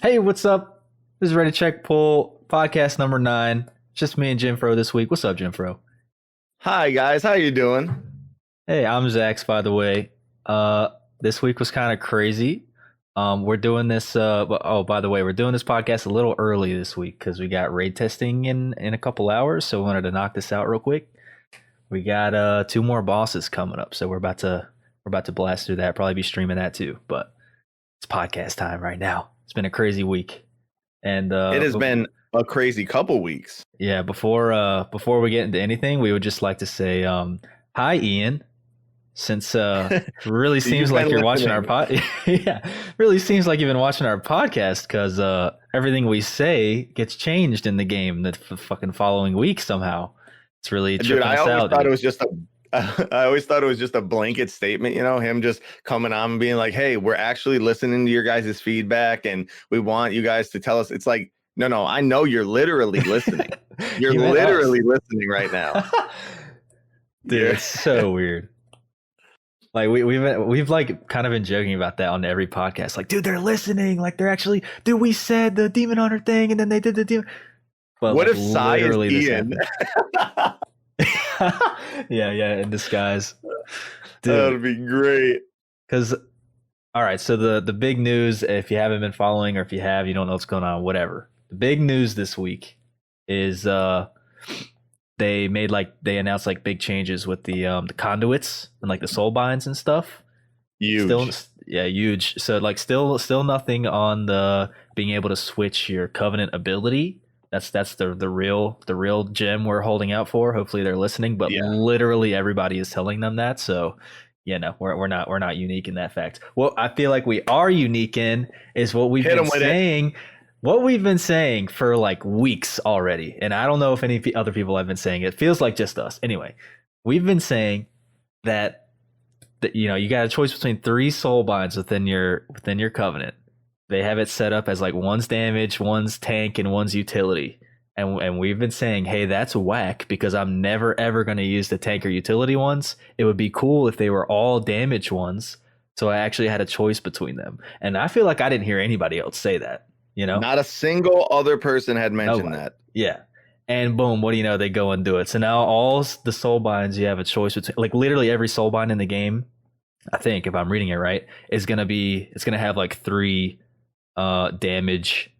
Hey, what's up? This is Ready Check Pull podcast number 9. Just me and Jimfro this week. What's up, Jimfro? Hi guys, how you doing? Hey, I'm Zax, by the way. This week was kind of crazy. We're doing this. By the way, we're doing this podcast a little early this week because we got raid testing in a couple hours. So we wanted to knock this out real quick. We got 2 more bosses coming up, so we're about to blast through that. Probably be streaming that too. But it's podcast time right now. It's been a crazy week, and it has been a crazy couple weeks. Yeah, before we get into anything, we would just like to say hi, Ian. Since really seems like you're watching our really seems like you've been watching our podcast because everything we say gets changed in the game the fucking following week somehow. It's really tripping us out. I always thought it was just a blanket statement, you know, him just coming on and being like, hey, we're actually listening to your guys' feedback and we want you guys to tell us. It's like, no, I know you're literally listening. You're literally listening right now. Dude, it's so weird. Like we've like kind of been joking about that on every podcast. Like, dude, they're listening. Like they're actually, dude, we said the Demon Hunter thing and then they did the demon. But what if Sai is Ian? yeah, in disguise. Dude, that would be great. Because, all right, so the big news, if you haven't been following or if you have, you don't know what's going on, whatever. The big news this week is they announced like big changes with the conduits and like the soul binds and stuff. Huge. Huge. So like still nothing on the being able to switch your covenant ability. That's the real gem we're holding out for. Hopefully they're listening, but literally everybody is telling them that. So we're not unique in that fact. What I feel like we are unique in is what we've been saying. What we've been saying for like weeks already, and I don't know if any other people have been saying it. It feels like just us. Anyway, we've been saying that you got a choice between 3 soul binds within your covenant. They have it set up as like one's damage, one's tank, and one's utility. And we've been saying, hey, that's whack because I'm never ever going to use the tank or utility ones. It would be cool if they were all damage ones. So I actually had a choice between them. And I feel like I didn't hear anybody else say that. You know, not a single other person had mentioned that. Yeah. And boom, what do you know? They go and do it. So now all the soul binds, you have a choice between like literally every soul bind in the game. I think if I'm reading it right, it's going to have like 3 damage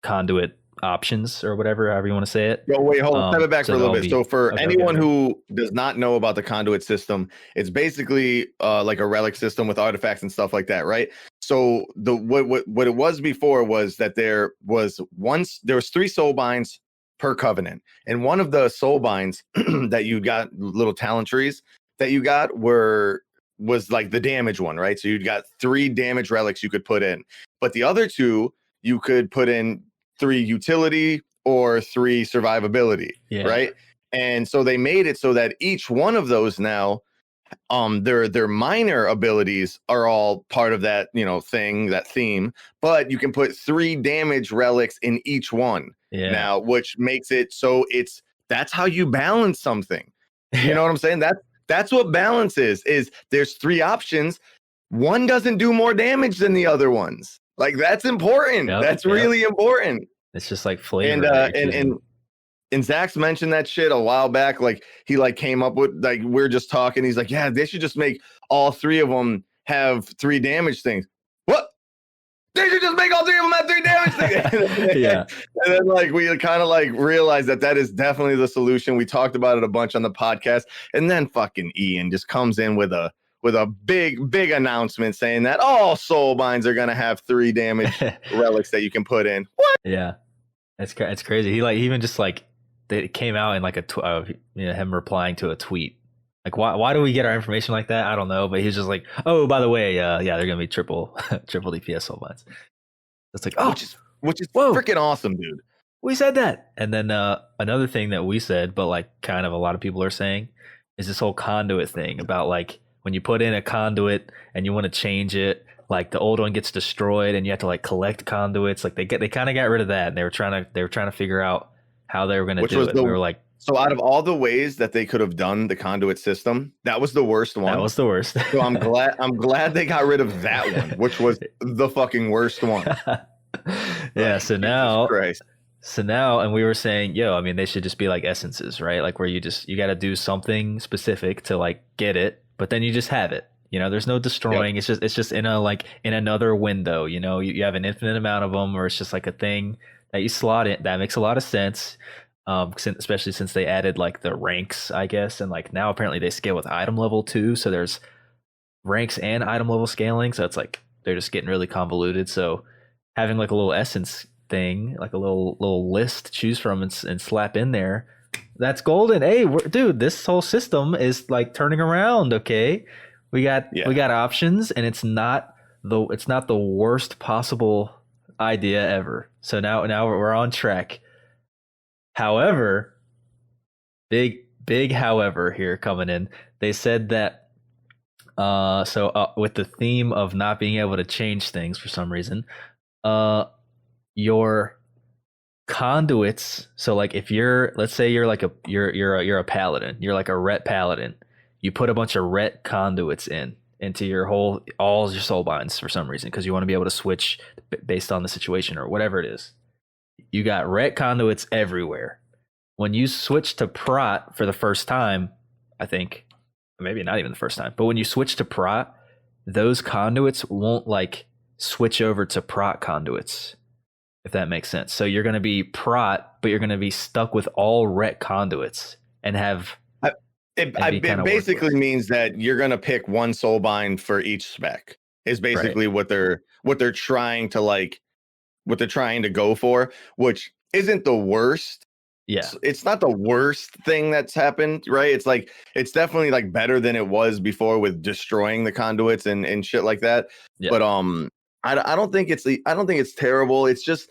conduit options or whatever, however you want to say it. Oh, wait, hold on. Step it back for a little bit. So for anyone who does not know about the conduit system, it's basically like a relic system with artifacts and stuff like that, right? So what it was before was that there was 3 soul binds per covenant, and one of the soul binds that you got, little talent trees that you got, was like the damage one, right? So you'd got 3 damage relics you could put in, but the other 2 you could put in 3 utility or 3 survivability, right? And so they made it so that each one of those now, their minor abilities are all part of that, that theme, but you can put 3 damage relics in each one now, which makes it so that's how you balance something. You know what I'm saying? That's what balance is there's 3 options. One doesn't do more damage than the other ones. Like that's important. That's really important. It's just like flavor. And Zax mentioned that shit a while back. Like he came up with, like, we're just talking. He's like, yeah, they should just make all 3 of them have 3 damage things. What? They should just make all 3 of them have 3 damage things. And then like we kind of like realized that is definitely the solution. We talked about it a bunch on the podcast, and then fucking Ian just comes in with a big announcement saying that all soul binds are gonna have 3 damage relics that you can put in. What? Yeah, it's crazy. He even just like it came out in like him replying to a tweet. Like why do we get our information like that? I don't know, but he's just like, oh, by the way, they're gonna be triple DPS soul binds. It's like, oh, which is freaking awesome, dude. We said that. And then another thing that we said, but like kind of a lot of people are saying, is this whole conduit thing about like when you put in a conduit and you want to change it, like the old one gets destroyed and you have to like collect conduits. Like they kind of got rid of that, and they were trying to figure out how they were going to do it. We were like, so out of all the ways that they could have done the conduit system, that was the worst one. That was the worst. So I'm glad they got rid of that one, which was the fucking worst one. Yeah. Like, So Jesus now, Christ. and we were saying, I mean, they should just be like essences, right? Like where you got to do something specific to like get it, but then you just have it. There's no destroying. Yep. It's just in another window. You have an infinite amount of them, or it's just like a thing that you slot in. That makes a lot of sense. Especially since they added like the ranks, I guess, and like now apparently they scale with item level too. So there's ranks and item level scaling. So it's like they're just getting really convoluted. So having like a little essence thing, like a little list to choose from and slap in there, that's golden. Hey, dude, this whole system is like turning around. Okay, we got options, and it's not the worst possible idea ever. So now we're on track. However, big however here coming in. They said that with the theme of not being able to change things for some reason, your conduits. So like if let's say you're like you're a paladin, you're like a ret paladin. You put a bunch of ret conduits into all your soul binds for some reason because you want to be able to switch based on the situation or whatever it is. You got ret conduits everywhere. When you switch to prot for the first time, I think, maybe not even the first time, but when you switch to prot, those conduits won't like switch over to prot conduits, if that makes sense. So you're going to be prot, but you're going to be stuck with all ret conduits and have. It basically means that you're going to pick one soul bind for each spec. Is basically what they're trying to go for, which isn't the worst. Yeah, it's not the worst thing that's happened, right? It's like it's definitely like better than it was before with destroying the conduits and shit like that. Yeah. But I don't think it's terrible. It's just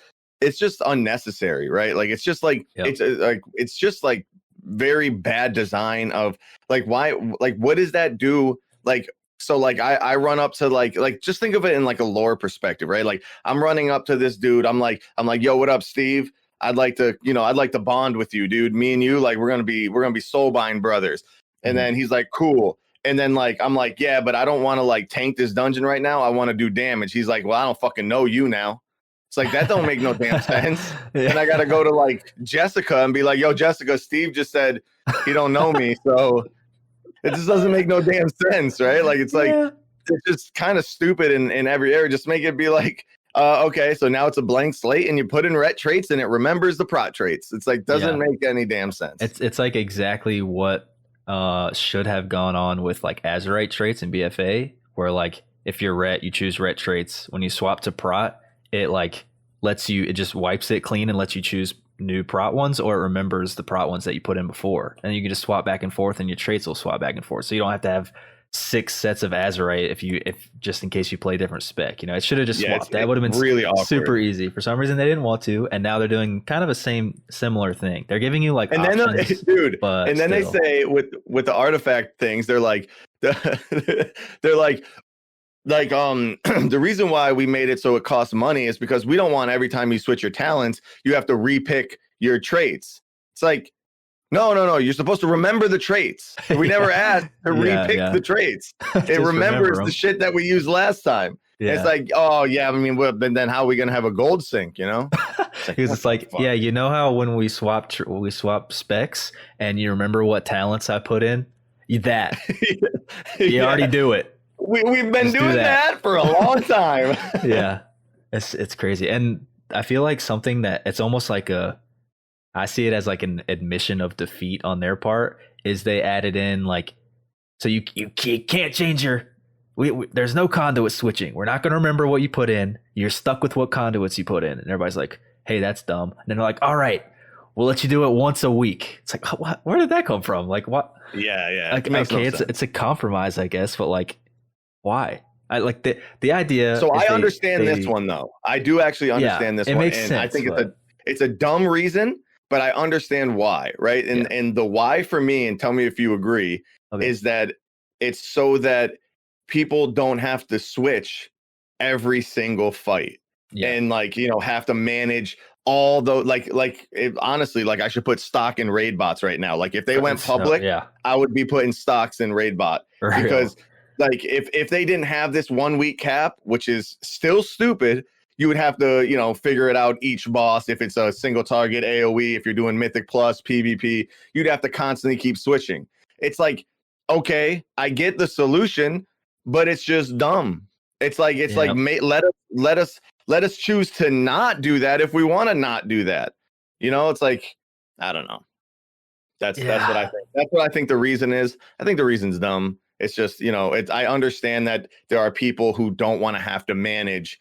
unnecessary, right? Like it's just like it's just like very bad design of like why, like what does that do? Like so like I run up to like just think of it in like a lore perspective, right? Like I'm running up to this dude. I'm like, yo, what up, Steve? I'd like to bond with you, dude. Me and you, like, we're gonna be soulbind brothers. And then he's like, cool. And then like I'm like, yeah, but I don't want to like tank this dungeon right now. I want to do damage. He's like, well, I don't fucking know you now. It's like that don't make no damn sense. Yeah. And I gotta go to like Jessica and be like, yo, Jessica, Steve just said he don't know me, so it just doesn't make no damn sense, right? Like it's like it's just kind of stupid in every area. Just make it be like. Okay, so now it's a blank slate, and you put in ret traits, and it remembers the prot traits. It's like doesn't make any damn sense. It's like exactly what should have gone on with like Azerite traits in BFA, where like if you're ret, you choose ret traits. When you swap to prot, it like it just wipes it clean and lets you choose new prot ones, or it remembers the prot ones that you put in before, and you can just swap back and forth, and your traits will swap back and forth. So you don't have to have 6 sets of Azerite if just in case you play different spec. It should have just swapped. That would have been really super easy. For some reason they didn't want to, and now they're doing kind of a similar thing. They're giving you like options, then they say with the artifact things, they're like they're like the reason why we made it so it costs money is because we don't want every time you switch your talents you have to repick your traits. It's like no, you're supposed to remember the traits. We never asked to repick the traits. It remembers the shit that we used last time. Yeah. It's like, oh yeah, I mean, but then how are we gonna have a gold sync? Because it's like, yeah, you know how when we swap specs, and you remember what talents I put in, you already do it. We've been doing that for a long time. Yeah, it's crazy, and I feel like something that it's almost like I see it as like an admission of defeat on their part, is they added in like, so you can't change there's no conduit switching. We're not going to remember what you put in. You're stuck with what conduits you put in. And everybody's like, hey, that's dumb. And then they're like, all right, we'll let you do it once a week. It's like, what? Where did that come from? Like what? Yeah. Like, okay, it's a compromise, I guess, but like, why? I like the idea. So I understand this one though. I do actually understand this one. It makes sense. I think it's a dumb reason, but I understand why, right? And the why for me, and tell me if you agree, is that it's so that people don't have to switch every single fight and like, have to manage all the honestly, like I should put stock in raid bots right now. Like if they went public, I would be putting stocks in raid bot because like if they didn't have this 1 week cap, which is still stupid, you would have to, you know, figure it out each boss. If it's a single target AoE, if you're doing Mythic Plus, PvP, you'd have to constantly keep switching. It's like, okay, I get the solution, but it's just dumb. It's like let us choose to not do that if we want to not do that. You know, it's like, I don't know. That's what I think. That's what I think the reason is. I think the reason's dumb. It's just, you know, I understand that there are people who don't want to have to manage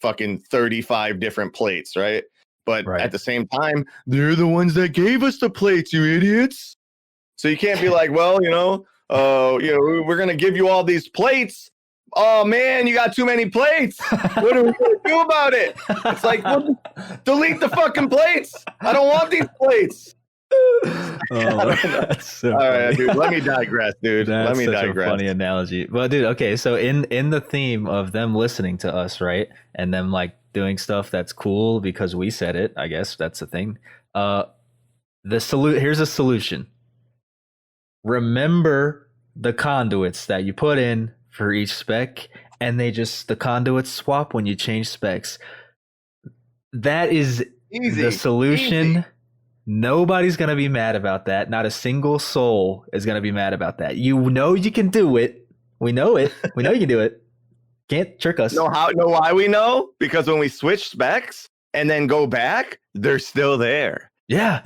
fucking 35 different plates, right? But at the same time, they're the ones that gave us the plates, you idiots. So you can't be like, well, you know, we're gonna give you all these plates. Oh man, you got too many plates. What are we gonna do about it? It's like, well, delete the fucking plates. I don't want these plates. So all right, dude. Let me digress, dude. That's let me such digress. A funny analogy. Well, dude, okay, so in the theme of them listening to us, right, and them like doing stuff that's cool because we said it, I guess that's the thing. Here's a solution. Remember the conduits that you put in for each spec, and the conduits swap when you change specs. That is easy. The solution. Easy. Nobody's going to be mad about that. Not a single soul is going to be mad about that. You know you can do it. We know it. We know you can do it. Can't trick us. Know why we know? Because when we switch specs and then go back, they're still there. Yeah.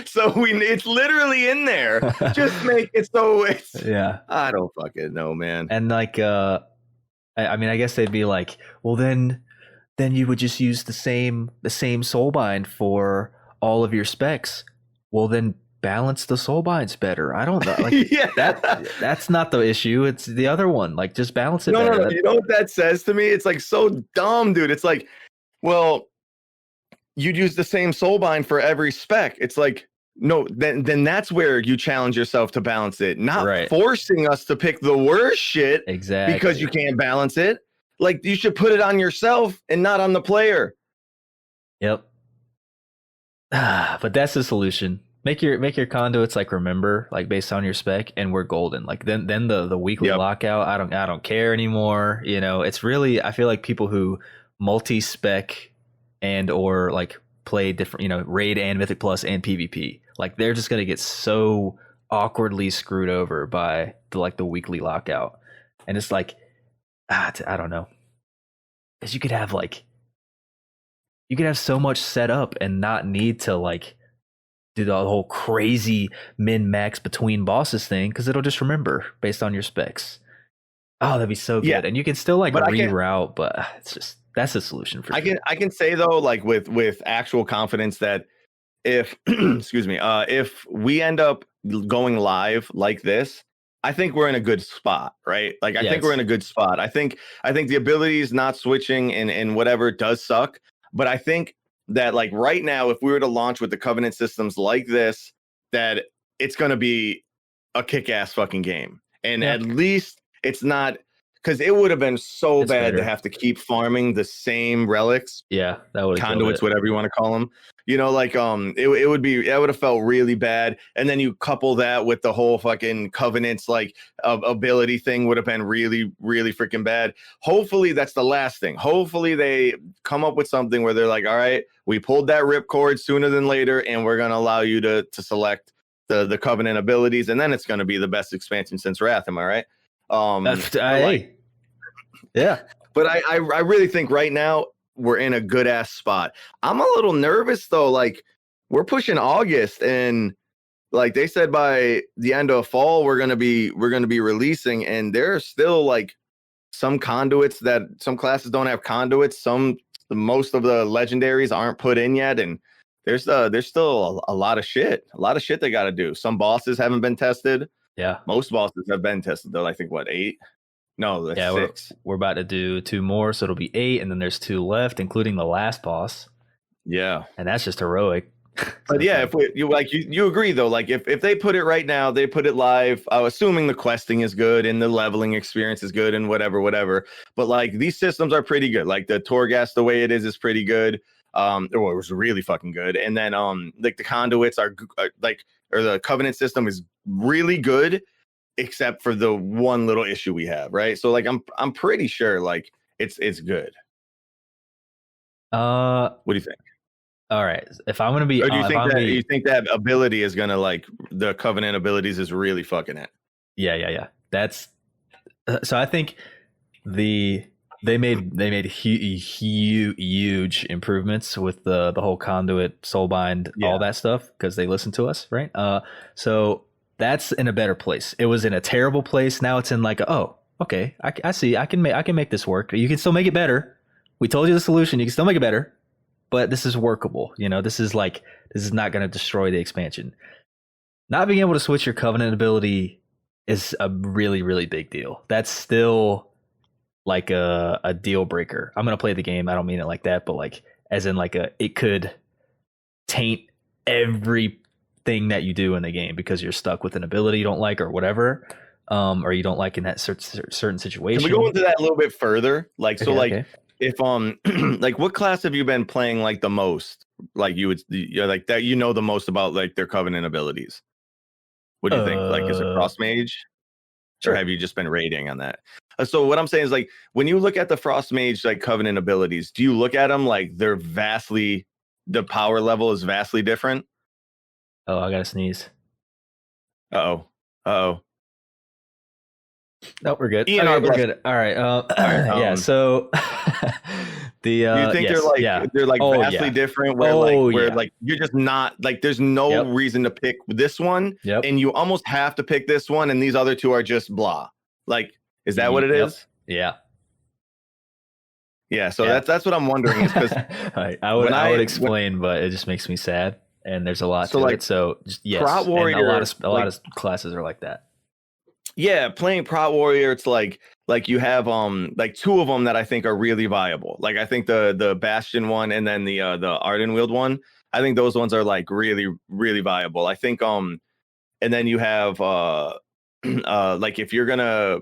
So it's literally in there. Just make it so it's yeah. I don't fucking know, man. And like I mean, I guess they'd be like, well then you would just use the same soulbind for all of your specs. Well then balance the soulbinds better. I don't know. Like that's not the issue. It's the other one. Like just balance it better. No. You know what that says to me? It's like so dumb, dude. It's like, well, you'd use the same soulbind for every spec. It's like, no, then that's where you challenge yourself to balance it, not forcing us to pick the worst shit because you can't balance it. Like you should put it on yourself and not on the player. Yep. But that's the solution. Make your conduits like remember, like based on your spec, and we're golden. Like then the weekly lockout, I don't care anymore. You know, it's really, I feel like people who multi-spec and or like play different, you know, raid and Mythic Plus and PvP, like they're just gonna get so awkwardly screwed over by the weekly lockout. And it's like, I don't know, because you could have so much set up and not need to like do the whole crazy min max between bosses thing, because it'll just remember based on your specs. Oh, that'd be so good. And you can still like reroute, but it's just, that's the solution for me. I can say though, like with actual confidence that if excuse me, if we end up going live like this, I think we're in a good spot, right? Like I think we're in a good spot. I think the abilities not switching and whatever does suck, but I think that like right now, if we were to launch with the Covenant systems like this, that it's going to be a kick-ass fucking game. And at least it's not, because it would have been so bad to have to keep farming the same relics. Yeah, that would conduits, whatever you want to call them. You know, like it would have felt really bad. And then you couple that with the whole fucking Covenants like ability thing would have been really, really freaking bad. Hopefully that's the last thing. Hopefully they come up with something where they're like, all right, we pulled that ripcord sooner than later, and we're gonna allow you to select the Covenant abilities, and then it's gonna be the best expansion since Wrath. Am I right? Yeah. But I really think right now we're in a good ass spot. I'm a little nervous though. Like we're pushing August, and like they said by the end of fall we're gonna be releasing, and there are still like some conduits that some classes don't have conduits. Most of the legendaries aren't put in yet, and there's still a lot of shit. A lot of shit they got to do. Some bosses haven't been tested. Yeah, most bosses have been tested though. I think 8. No, that's 6. We're about to do 2 more, so it'll be 8, and then there's 2 left, including the last boss. Yeah, and that's just heroic. But yeah, if you agree though, like if they put it right now, they put it live. Assuming the questing is good and the leveling experience is good and whatever. But like these systems are pretty good. Like the Torghast, the way it is pretty good. It was really fucking good. And then like the conduits are or the Covenant system is really good, except for the one little issue we have, right? So like I'm pretty sure like it's good. What do you think? All right. If I'm gonna be, or do you think that ability is gonna like the Covenant abilities is really fucking it? Yeah. That's so. I think they made huge improvements with the whole conduit, soulbind, all that stuff because they listen to us, right? So that's in a better place. It was in a terrible place. Now it's in like, oh, okay, I see. I can make this work. You can still make it better. We told you the solution. You can still make it better, but this is workable. This is not going to destroy the expansion. Not being able to switch your Covenant ability is a really, really big deal. That's still like a deal breaker. I'm gonna play the game. I don't mean it like that, but like as in like it could taint everything that you do in the game because you're stuck with an ability you don't like or whatever, or you don't like in that certain situation. Can we go into that a little bit further? Like, so, okay. If like what class have you been playing like the most? Like like that the most about like their Covenant abilities. What do you think? Like, is it Frost Mage? Sure. Or have you just been raiding on that? So what I'm saying is, like, when you look at the Frost Mage like Covenant abilities, do you look at them like the power level is vastly different? Oh, I gotta sneeze. Uh-oh. No, we're good. We're good. All right. Yeah. So do you think they're like vastly different? Where like you're just not like there's no reason to pick this one, and you almost have to pick this one, and these other two are just blah. Like, is that what it is? Yeah. Yeah. So that's what I'm wondering. Is because I would explain, but it just makes me sad, and there's a lot to it. So just, yes, Prot Warrior, a lot of classes are like that. Yeah, playing Prot Warrior, it's like you have like two of them that I think are really viable. Like I think the Bastion one and then the Ardenweald one. I think those ones are like really, really viable. I think and then you have like if you're gonna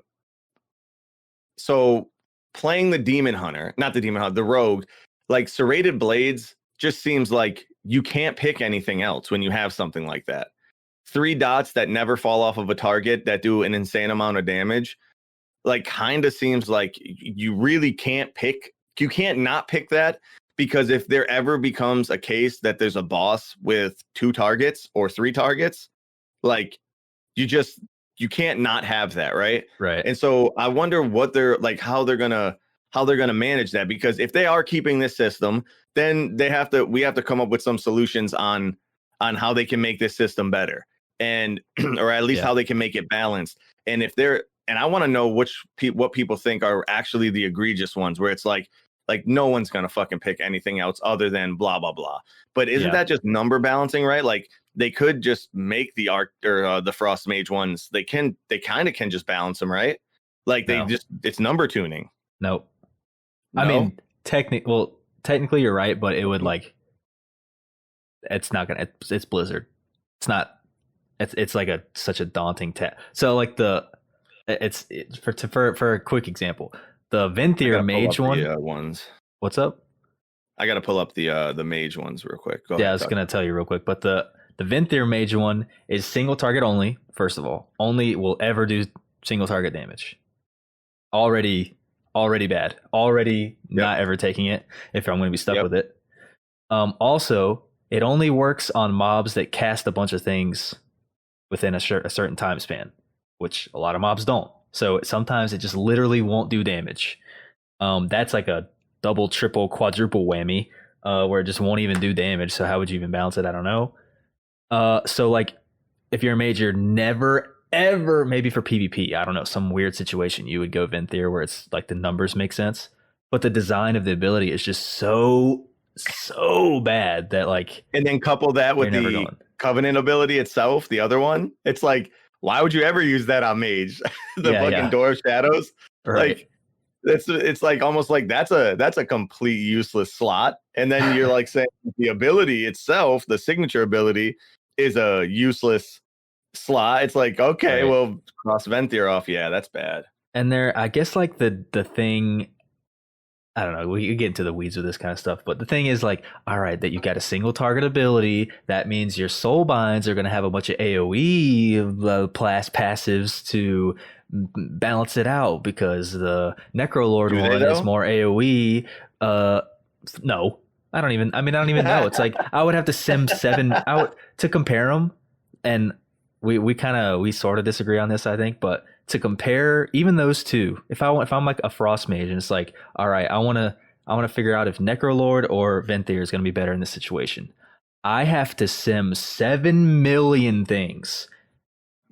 playing the Demon Hunter, not the Demon Hunter, the Rogue, like Serrated Blades just seems like you can't pick anything else when you have something like that. 3 dots that never fall off of a target that do an insane amount of damage, like kind of seems like you really can't pick. You can't not pick that, because if there ever becomes a case that there's a boss with 2 targets or 3 targets, like you can't not have that, right? Right. And so I wonder what they're like, how they're gonna manage that, because if they are keeping this system, then we have to come up with some solutions on how they can make this system better. And or at least how they can make it balanced. And if they're, and I want to know what people think are actually the egregious ones, where it's like no one's gonna fucking pick anything else other than blah blah blah. But isn't that just number balancing, right? Like they could just make the Arc or the Frost Mage ones. They kind of can just balance them, right? Like it's number tuning. Nope. No? I mean, technically you're right, but it would like, it's not gonna. It's Blizzard. It's not. It's like such a daunting task. So like it's for a quick example, the Venthyr Mage one. Ones. What's up? I gotta pull up the Mage ones real quick. Go ahead, I was gonna tell you real quick, but the Venthyr Mage one is single target only. First of all, only will ever do single target damage. Already bad. Already not ever taking it if I'm gonna be stuck with it. Also, it only works on mobs that cast a bunch of things within a certain time span, which a lot of mobs don't. So sometimes it just literally won't do damage. That's like a double, triple, quadruple whammy, where it just won't even do damage. So how would you even balance it? I don't know. So like if you're a mage, you're never, ever, maybe for PvP, I don't know, some weird situation, you would go Venthyr where it's like the numbers make sense. But the design of the ability is just so bad that like, and then couple that with the Covenant ability itself, the other one, it's like, why would you ever use that on mage? Fucking Door of Shadows, right. Like it's like almost like that's a complete useless slot. And then you're like saying the ability itself, the signature ability, is a useless slot. It's like, okay, well, cross Venthyr off, that's bad. And there, I guess like the thing, I don't know, we get into the weeds with this kind of stuff, but the thing is like, all right, that you got a single target ability, that means your soul binds are going to have a bunch of AoE passives to balance it out, because the Necrolord one is more AoE. No, I don't even know. It's like I would have to sim 7 out to compare them, and we sort of disagree on this, I think. But to compare even those two, if I'm like a Frost Mage and it's like, all right, I want to figure out if Necrolord or Venthyr is going to be better in this situation. I have to sim 7 million things.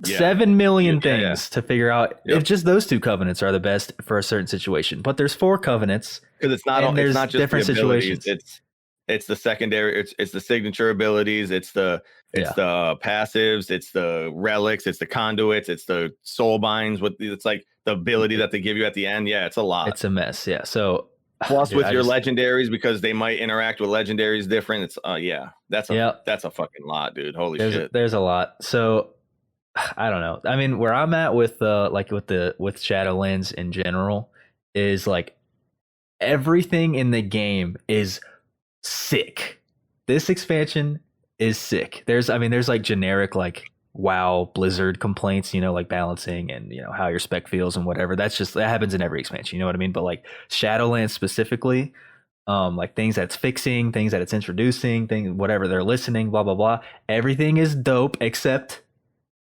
7 million things to figure out if just those two covenants are the best for a certain situation. But there's 4 covenants because it's not just different situations. It's the secondary. It's the signature abilities. It's the passives. It's the relics. It's the conduits. It's the soul binds. It's like the ability that they give you at the end. Yeah, it's a lot. It's a mess. Yeah. So plus with your legendaries, because they might interact with legendaries different. It's that's a fucking lot, dude. Holy shit. There's a lot. So I don't know. I mean, where I'm at with with Shadowlands in general is like everything in the game is sick. This expansion is sick. There's like generic like WoW Blizzard complaints, like balancing and how your spec feels and whatever. That happens in every expansion, you know what I mean? But like Shadowlands specifically, like things that's fixing, things that it's introducing, things whatever they're listening, blah blah blah. Everything is dope except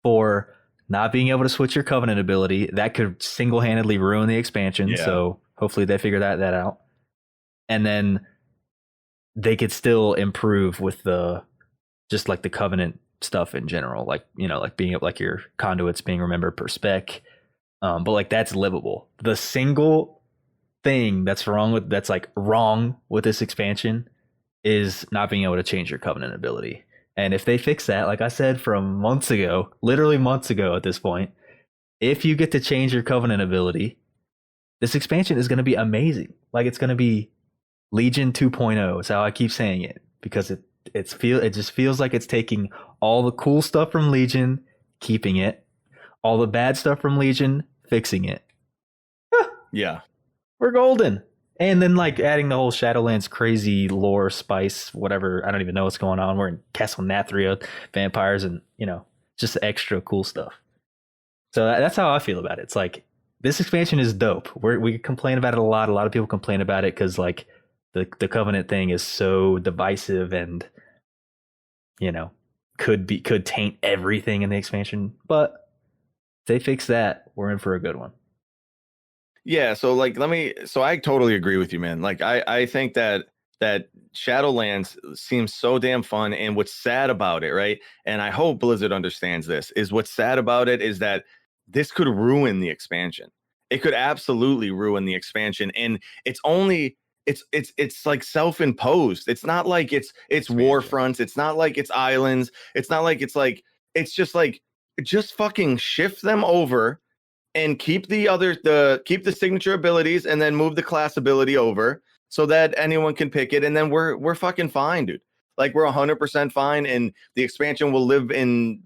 for not being able to switch your covenant ability. That could single-handedly ruin the expansion. So hopefully they figure that out. And then they could still improve with the covenant stuff in general, like like being like your conduits being remembered per spec, but like that's livable. The single thing that's wrong with this expansion is not being able to change your covenant ability. And if they fix that, like I said from literally months ago at this point, if you get to change your covenant ability, this expansion is going to be amazing. Like it's going to be Legion 2.0 is how I keep saying it, because it just feels like it's taking all the cool stuff from Legion, keeping it, all the bad stuff from Legion, fixing it. Yeah, we're golden. And then like adding the whole Shadowlands crazy lore spice, whatever. I don't even know what's going on. We're in Castle Nathria, vampires, and just extra cool stuff. So that's how I feel about it. It's like this expansion is dope. We complain about it a lot. A lot of people complain about it because like the covenant thing is so divisive and could taint everything in the expansion. But if they fix that, we're in for a good one. Yeah, so I totally agree with you, man. Like I think that Shadowlands seems so damn fun, and what's sad about it, right? And I hope Blizzard understands this, is what's sad about it is that this could ruin the expansion. It could absolutely ruin the expansion, and it's like self-imposed. It's not like it's Warfronts, it's not like it's islands, it's not like it's just fucking shift them over and keep the signature abilities and then move the class ability over so that anyone can pick it, and then we're fucking fine, dude. Like we're 100% fine, and the expansion will live in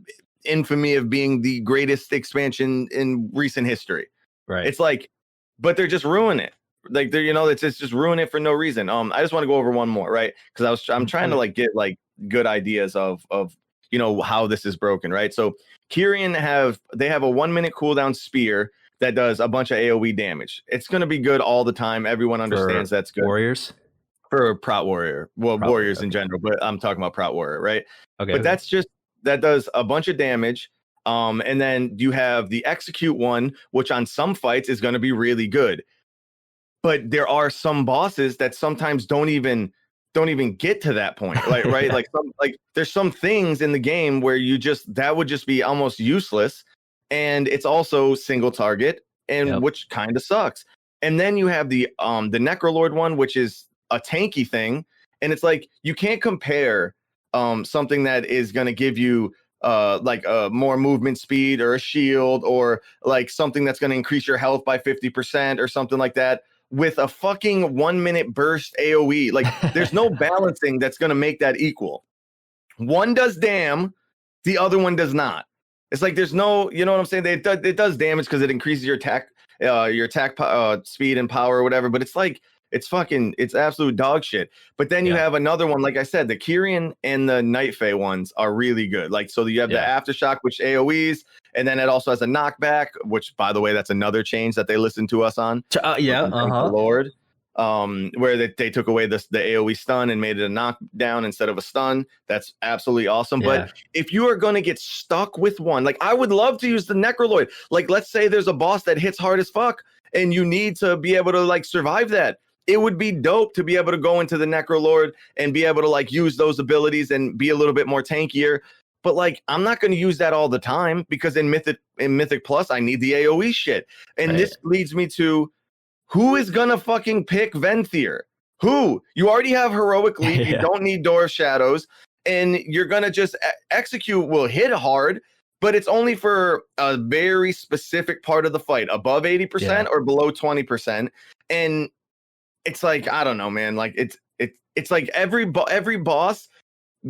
infamy of being the greatest expansion in recent history. Right. It's like, but they're just ruining it. Like they're it's just ruin it for no reason. I just want to go over one more, right? Because I'm trying to like get like good ideas of how this is broken, right? So Kyrian have a 1-minute cooldown spear that does a bunch of AoE damage. It's going to be good all the time. Everyone understands that's good. Warriors? For Prot Warrior. Well, Prot Warriors in general, but I'm talking about Prot Warrior, right? Okay. But that does a bunch of damage. And then you have the Execute one, which on some fights is going to be really good. But there are some bosses that sometimes don't even get to that point, like right? like there's some things in the game where that would just be almost useless, and it's also single target, and which kind of sucks. And then you have the Necrolord one, which is a tanky thing, and it's like you can't compare something that is going to give you like a more movement speed or a shield, or like something that's going to increase your health by 50% or something like that, with a fucking 1-minute burst AoE. Like there's no balancing that's going to make that equal. One does damn, the other one does not. It's like there's no, you know what I'm saying? It does damage because it increases your attack speed and power or whatever, but it's like it's absolute dog shit. But then you have another one, like I said, the Kyrian and the Night Fae ones are really good. Like, so you have the Aftershock, which AoEs, and then it also has a knockback, which, by the way, that's another change that they listened to us on. Thank the Lord. where they took away the AoE stun and made it a knockdown instead of a stun. That's absolutely awesome. Yeah. But if you are going to get stuck with one, like I would love to use the Necroloid. Like, let's say there's a boss that hits hard as fuck and you need to be able to like survive that. It would be dope to be able to go into the Necrolord and be able to like use those abilities and be a little bit more tankier. But like, I'm not going to use that all the time because in Mythic Plus, I need the AoE shit. And this leads me to, who is going to fucking pick Venthyr? Who? You already have Heroic Leap. You don't need Door of Shadows. And you're going to just execute will hit hard, but it's only for a very specific part of the fight, above 80% or below 20%. And it's like, I don't know, man. Like it's like every boss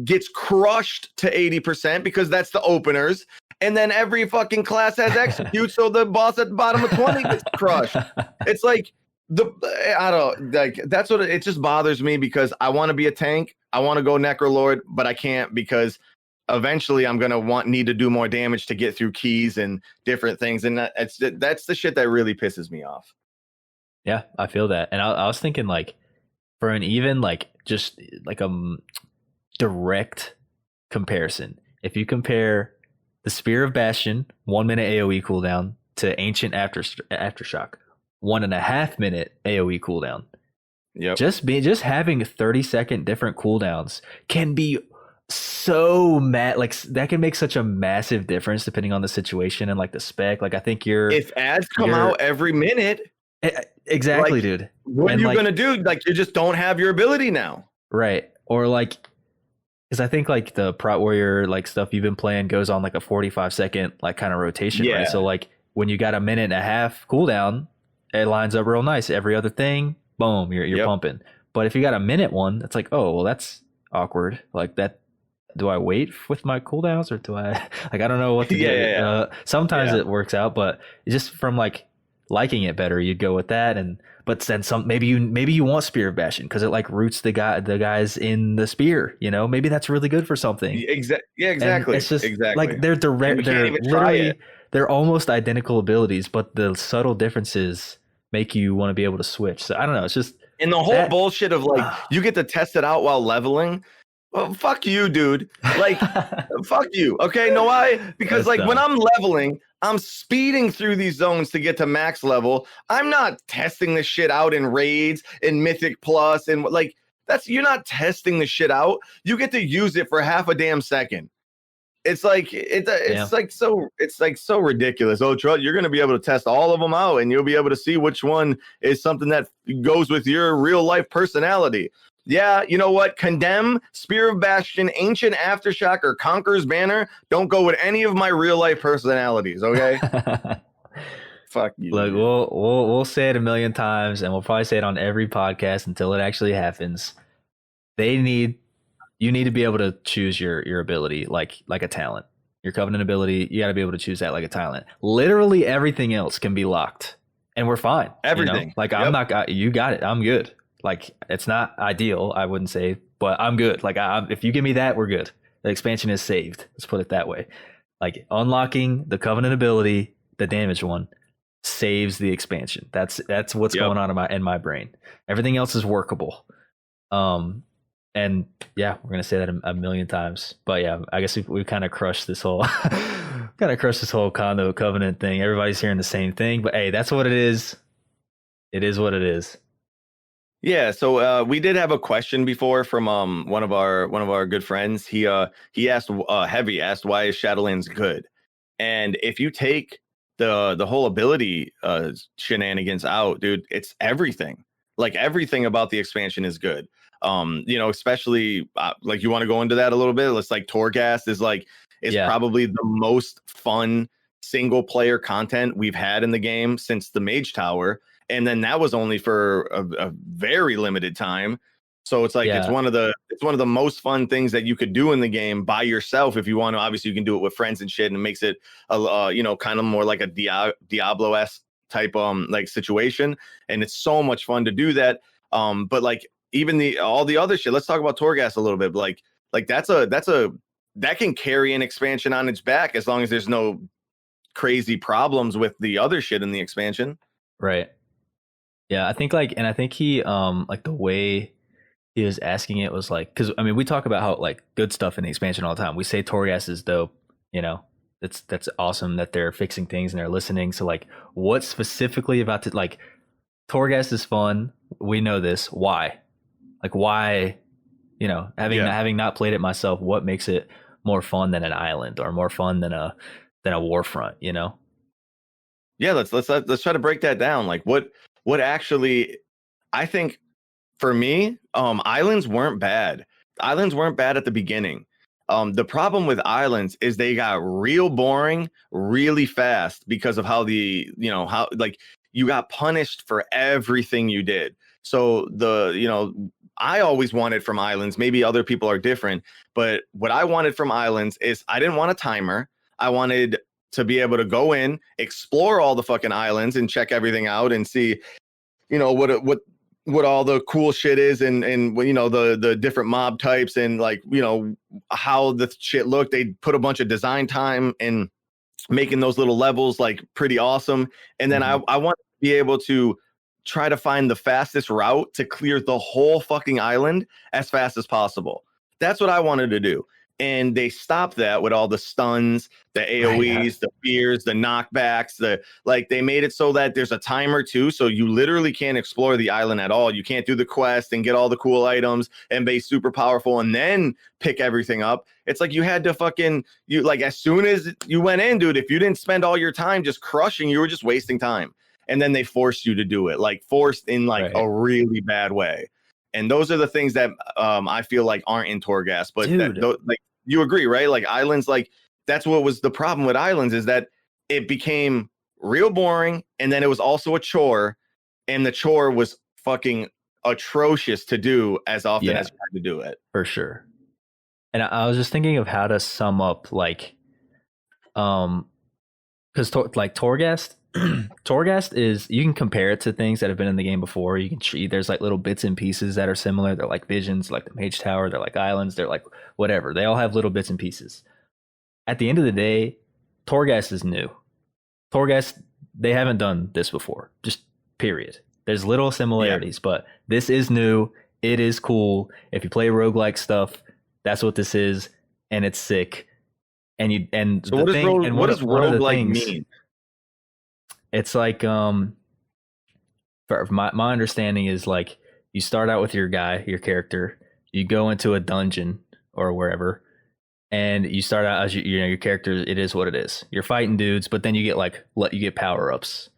gets crushed to 80% because that's the openers. And then every fucking class has execute, so the boss at the bottom of 20 gets crushed. It's like that's what it just bothers me because I want to be a tank. I want to go Necrolord, but I can't because eventually I'm gonna need to do more damage to get through keys and different things. And that's the shit that really pisses me off. Yeah, I feel that. And I was thinking like for an even like just like a direct comparison, if you compare the Spear of Bastion 1 minute AoE cooldown to Ancient Aftershock 1.5 minute AoE cooldown. Yep. Just having 30-second different cooldowns can be so like that can make such a massive difference depending on the situation and like the spec. Like I think if ads come out every minute. Exactly, like, dude. What are you gonna do? Like you just don't have your ability now. Right. Or like, because I think like the Prot Warrior like stuff you've been playing goes on like a 45-second like kind of rotation, right? So like when you got a 1.5 minute cooldown, it lines up real nice. Every other thing, boom, you're pumping. But if you got a minute one, it's like, oh well, that's awkward. Like that. Do I wait with my cooldowns or do I like I don't know what to do. Sometimes it works out, but just from like liking it better, you'd go with that. And but then some maybe you want Spear of Bastion because it like roots the guys in the spear, you know. Maybe that's really good for something. Exactly. And it's just like they're direct, they're literally they're almost identical abilities, but the subtle differences make you want to be able to switch. So I don't know, it's just and the whole bullshit of like you get to test it out while leveling. Well, fuck you, dude. Like, fuck you. Okay, know why? Because like when I'm leveling, I'm speeding through these zones to get to max level. I'm not testing this shit out in raids and Mythic Plus and like you're not testing the shit out. You get to use it for half a damn second. It's like it's like so ridiculous. Oh, you're gonna be able to test all of them out, and you'll be able to see which one is something that goes with your real life personality. Yeah, you know what? Condemn, Spear of Bastion, Ancient Aftershock, or Conqueror's Banner don't go with any of my real life personalities. Okay. Fuck you. Look, we'll say it a million times, and we'll probably say it on every podcast until it actually happens. You need to be able to choose your ability like a talent. Your Covenant ability, you got to be able to choose that like a talent. Literally everything else can be locked, and we're fine. Everything. You know? Like I'm not. You got it. I'm good. Like it's not ideal, I wouldn't say, but I'm good. Like if you give me that, we're good. The expansion is saved. Let's put it that way. Like unlocking the Covenant ability, the damage one, saves the expansion. That's what's going on in my brain. Everything else is workable. And yeah, we're gonna say that a million times. But yeah, I guess we kind of crushed this whole Condo Covenant thing. Everybody's hearing the same thing, but hey, that's what it is. It is what it is. Yeah, so we did have a question before from one of our good friends. He asked Heavy asked why is Shadowlands good? And if you take the whole ability shenanigans out, dude, it's everything. Like everything about the expansion is good. You know, especially like you want to go into that a little bit. It's like Torghast is probably the most fun single player content we've had in the game since the Mage Tower. And then that was only for a very limited time. So it's like it's one of the most fun things that you could do in the game by yourself. If you want to, obviously you can do it with friends and shit, and it makes it kind of more like a Diablo-esque type like situation. And it's so much fun to do that. But like even all the other shit. Let's talk about Torghast a little bit. Like that can carry an expansion on its back as long as there's no crazy problems with the other shit in the expansion. Right. Yeah, I think like, and I think he like the way he was asking it was like, because I mean we talk about how like good stuff in the expansion all the time. We say Torghast is dope, you know. That's awesome that they're fixing things and they're listening. So like, what specifically about it? Like, Torghast is fun. We know this. Why? Like, why? You know, having not played it myself, what makes it more fun than an island or more fun than a Warfront? You know? Yeah, let's try to break that down. Like, what actually? I think for me, islands weren't bad. Islands weren't bad at the beginning. The problem with islands is they got real boring really fast because of how how like you got punished for everything you did. So I always wanted from islands, maybe other people are different, but what I wanted from islands is I didn't want a timer. I wanted to be able to go in, explore all the fucking islands and check everything out and see, what all the cool shit is and the different mob types and how the shit looked. They put a bunch of design time in making those little levels like pretty awesome. And then I want to be able to try to find the fastest route to clear the whole fucking island as fast as possible. That's what I wanted to do. And they stopped that with all the stuns, the AoEs, the fears, the knockbacks, they made it so that there's a timer too. So you literally can't explore the island at all. You can't do the quest and get all the cool items and be super powerful and then pick everything up. It's like you had to as soon as you went in, dude, if you didn't spend all your time just crushing, you were just wasting time. And then they forced you to do it, forced in a really bad way. And those are the things that I feel like aren't in Torghast. But you agree, right? Like islands, that's what was the problem with islands is that it became real boring. And then it was also a chore. And the chore was fucking atrocious to do as often as you had to do it. For sure. And I was just thinking of how to sum up because Torghast. Torghast is, you can compare it to things that have been in the game before. You can cheat. There's little bits and pieces that are similar. They're like visions, like the Mage Tower. They're like islands. They're like whatever. They all have little bits and pieces. At the end of the day, Torghast is new. Torghast, they haven't done this before. Just period. There's little similarities, but this is new. It is cool. If you play roguelike stuff, that's what this is, and it's sick. What does roguelike mean? It's like, for my understanding is you start out with your character, you go into a dungeon or wherever, and you start out as your character. It is what it is. You're fighting dudes, but then you get you get power ups,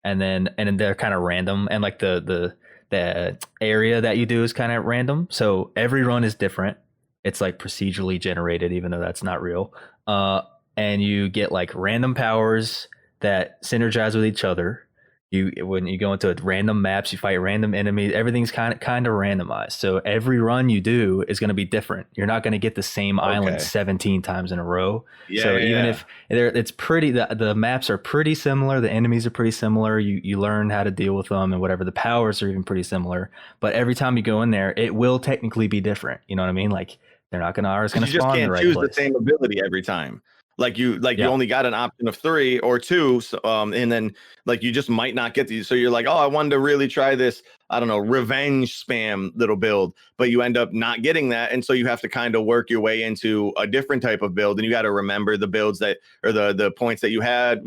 and then they're kind of random, and the area that you do is kind of random. So every run is different. It's procedurally generated, even though that's not real. And you get random powers that synergize with each other. When you go into random maps, you fight random enemies. Everything's kind of randomized. So every run you do is going to be different. You're not going to get the same island 17 times in a row. Even if it's pretty, the maps are pretty similar. The enemies are pretty similar. You learn how to deal with them and whatever. The powers are even pretty similar. But every time you go in there, it will technically be different. You know what I mean? They're not going to always going to spawn in the right place. You just can't choose the same ability every time. You only got an option of 3 or 2, and then you just might not get these. So you're I wanted to really try this, I don't know, revenge spam little build, but you end up not getting that, and so you have to kind of work your way into a different type of build, and you got to remember the builds that or the points that you had.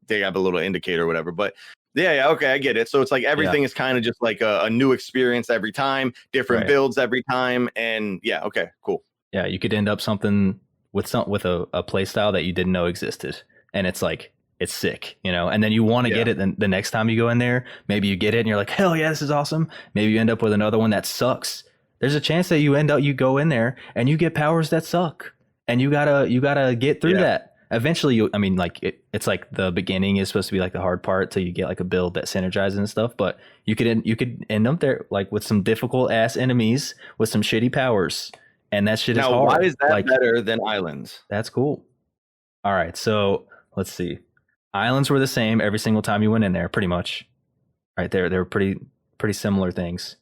They have a little indicator or whatever, but okay, I get it. So it's everything is kind of just a new experience every time, different builds every time, and okay, cool. Yeah, you could end up something with a play style that you didn't know existed, and it's sick, and then you want to get it the next time you go in there. Maybe you get it and you're like, hell yeah, this is awesome. Maybe you end up with another one that sucks. There's a chance that you go in there and you get powers that suck, and you gotta get through that. Eventually it's the beginning is supposed to be the hard part till you get a build that synergizes and stuff, but you could end up there with some difficult ass enemies with some shitty powers. And that shit is hard. Now, why is that better than islands? That's cool. All right, so let's see. Islands were the same every single time you went in there, pretty much. Right there, they were pretty similar things.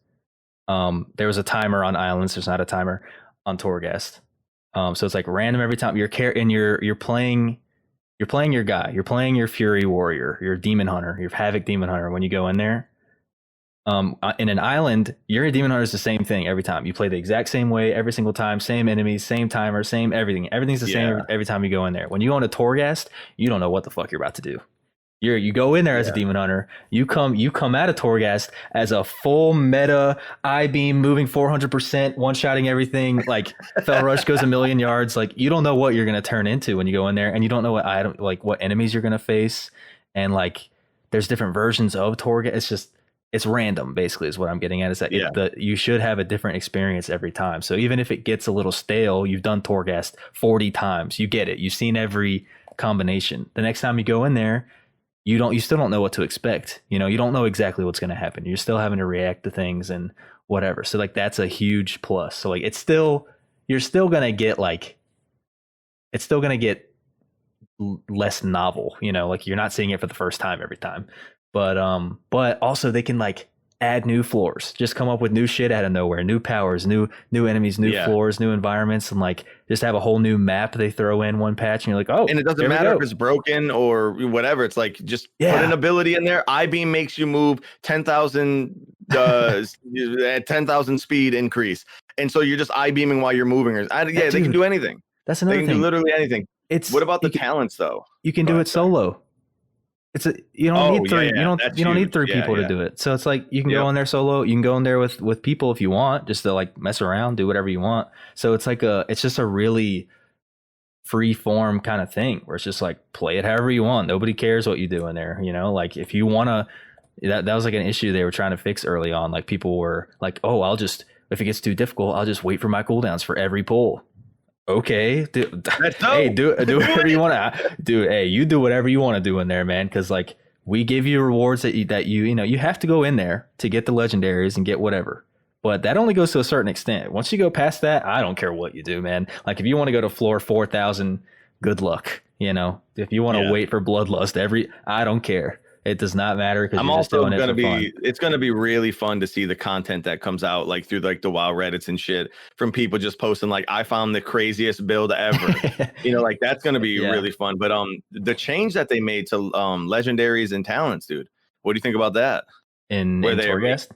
There was a timer on islands. There's not a timer on Torghast. So it's random every time. You're playing your guy. You're playing your Fury Warrior, your Demon Hunter, your Havoc Demon Hunter. When you go in there, In an island, you're a demon hunter is the same thing every time. You play the exact same way every single time, same enemies, same timer, same everything. Everything's the same every time you go in there. When you go into Torghast, you don't know what the fuck you're about to do. You go in there as a demon hunter. You come out of Torghast as a full meta I-beam moving 400%, one-shotting everything. Like Fell Rush goes a million yards. Like you don't know what you're gonna turn into when you go in there, and you don't know what enemies you're gonna face, and like there's different versions of Torghast. It's random, basically, is what I'm getting at. Is that you should have a different experience every time. So even if it gets a little stale, you've done Torghast 40 times. You get it. You've seen every combination. The next time you go in there, you still don't know what to expect. You don't know exactly what's going to happen. You're still having to react to things and whatever. So like that's a huge plus. So like you're still going to get less novel. Like you're not seeing it for the first time every time. But also they can like add new floors, just come up with new shit out of nowhere, new powers, new enemies, new floors, new environments, and like just have a whole new map they throw in one patch, and you're like, oh, and it doesn't matter if it's broken or whatever. It's like just put an ability in there. I-beam makes you move 10,000 at 10,000 speed increase, and so you're just I-beaming while you're moving. Dude, they can do anything. That's another thing. They can do literally anything. What about the talents though? You can do it solo. You don't need three. You don't need three people to do it. So it's like you can go in there solo. You can go in there with people if you want, just to like mess around, do whatever you want. So it's like it's just a really free form kind of thing where it's just like play it however you want. Nobody cares what you do in there. Like if you want to, that was like an issue they were trying to fix early on. Like people were like, oh, if it gets too difficult, I'll just wait for my cooldowns for every pull. Okay, hey, do whatever you want to do. Hey, you do whatever you want to do in there, man. Because like we give you rewards that you have to go in there to get the legendaries and get whatever. But that only goes to a certain extent. Once you go past that, I don't care what you do, man. Like if you want to go to floor 4,000, good luck. If you want to wait for Bloodlust, I don't care. It does not matter because I'm also going to be. It's going to be really fun to see the content that comes out, like through like the WoW Reddits and shit, from people just posting like, "I found the craziest build ever." Like that's going to be really fun. But the change that they made to legendaries and talents, dude. What do you think about that? In Torghast?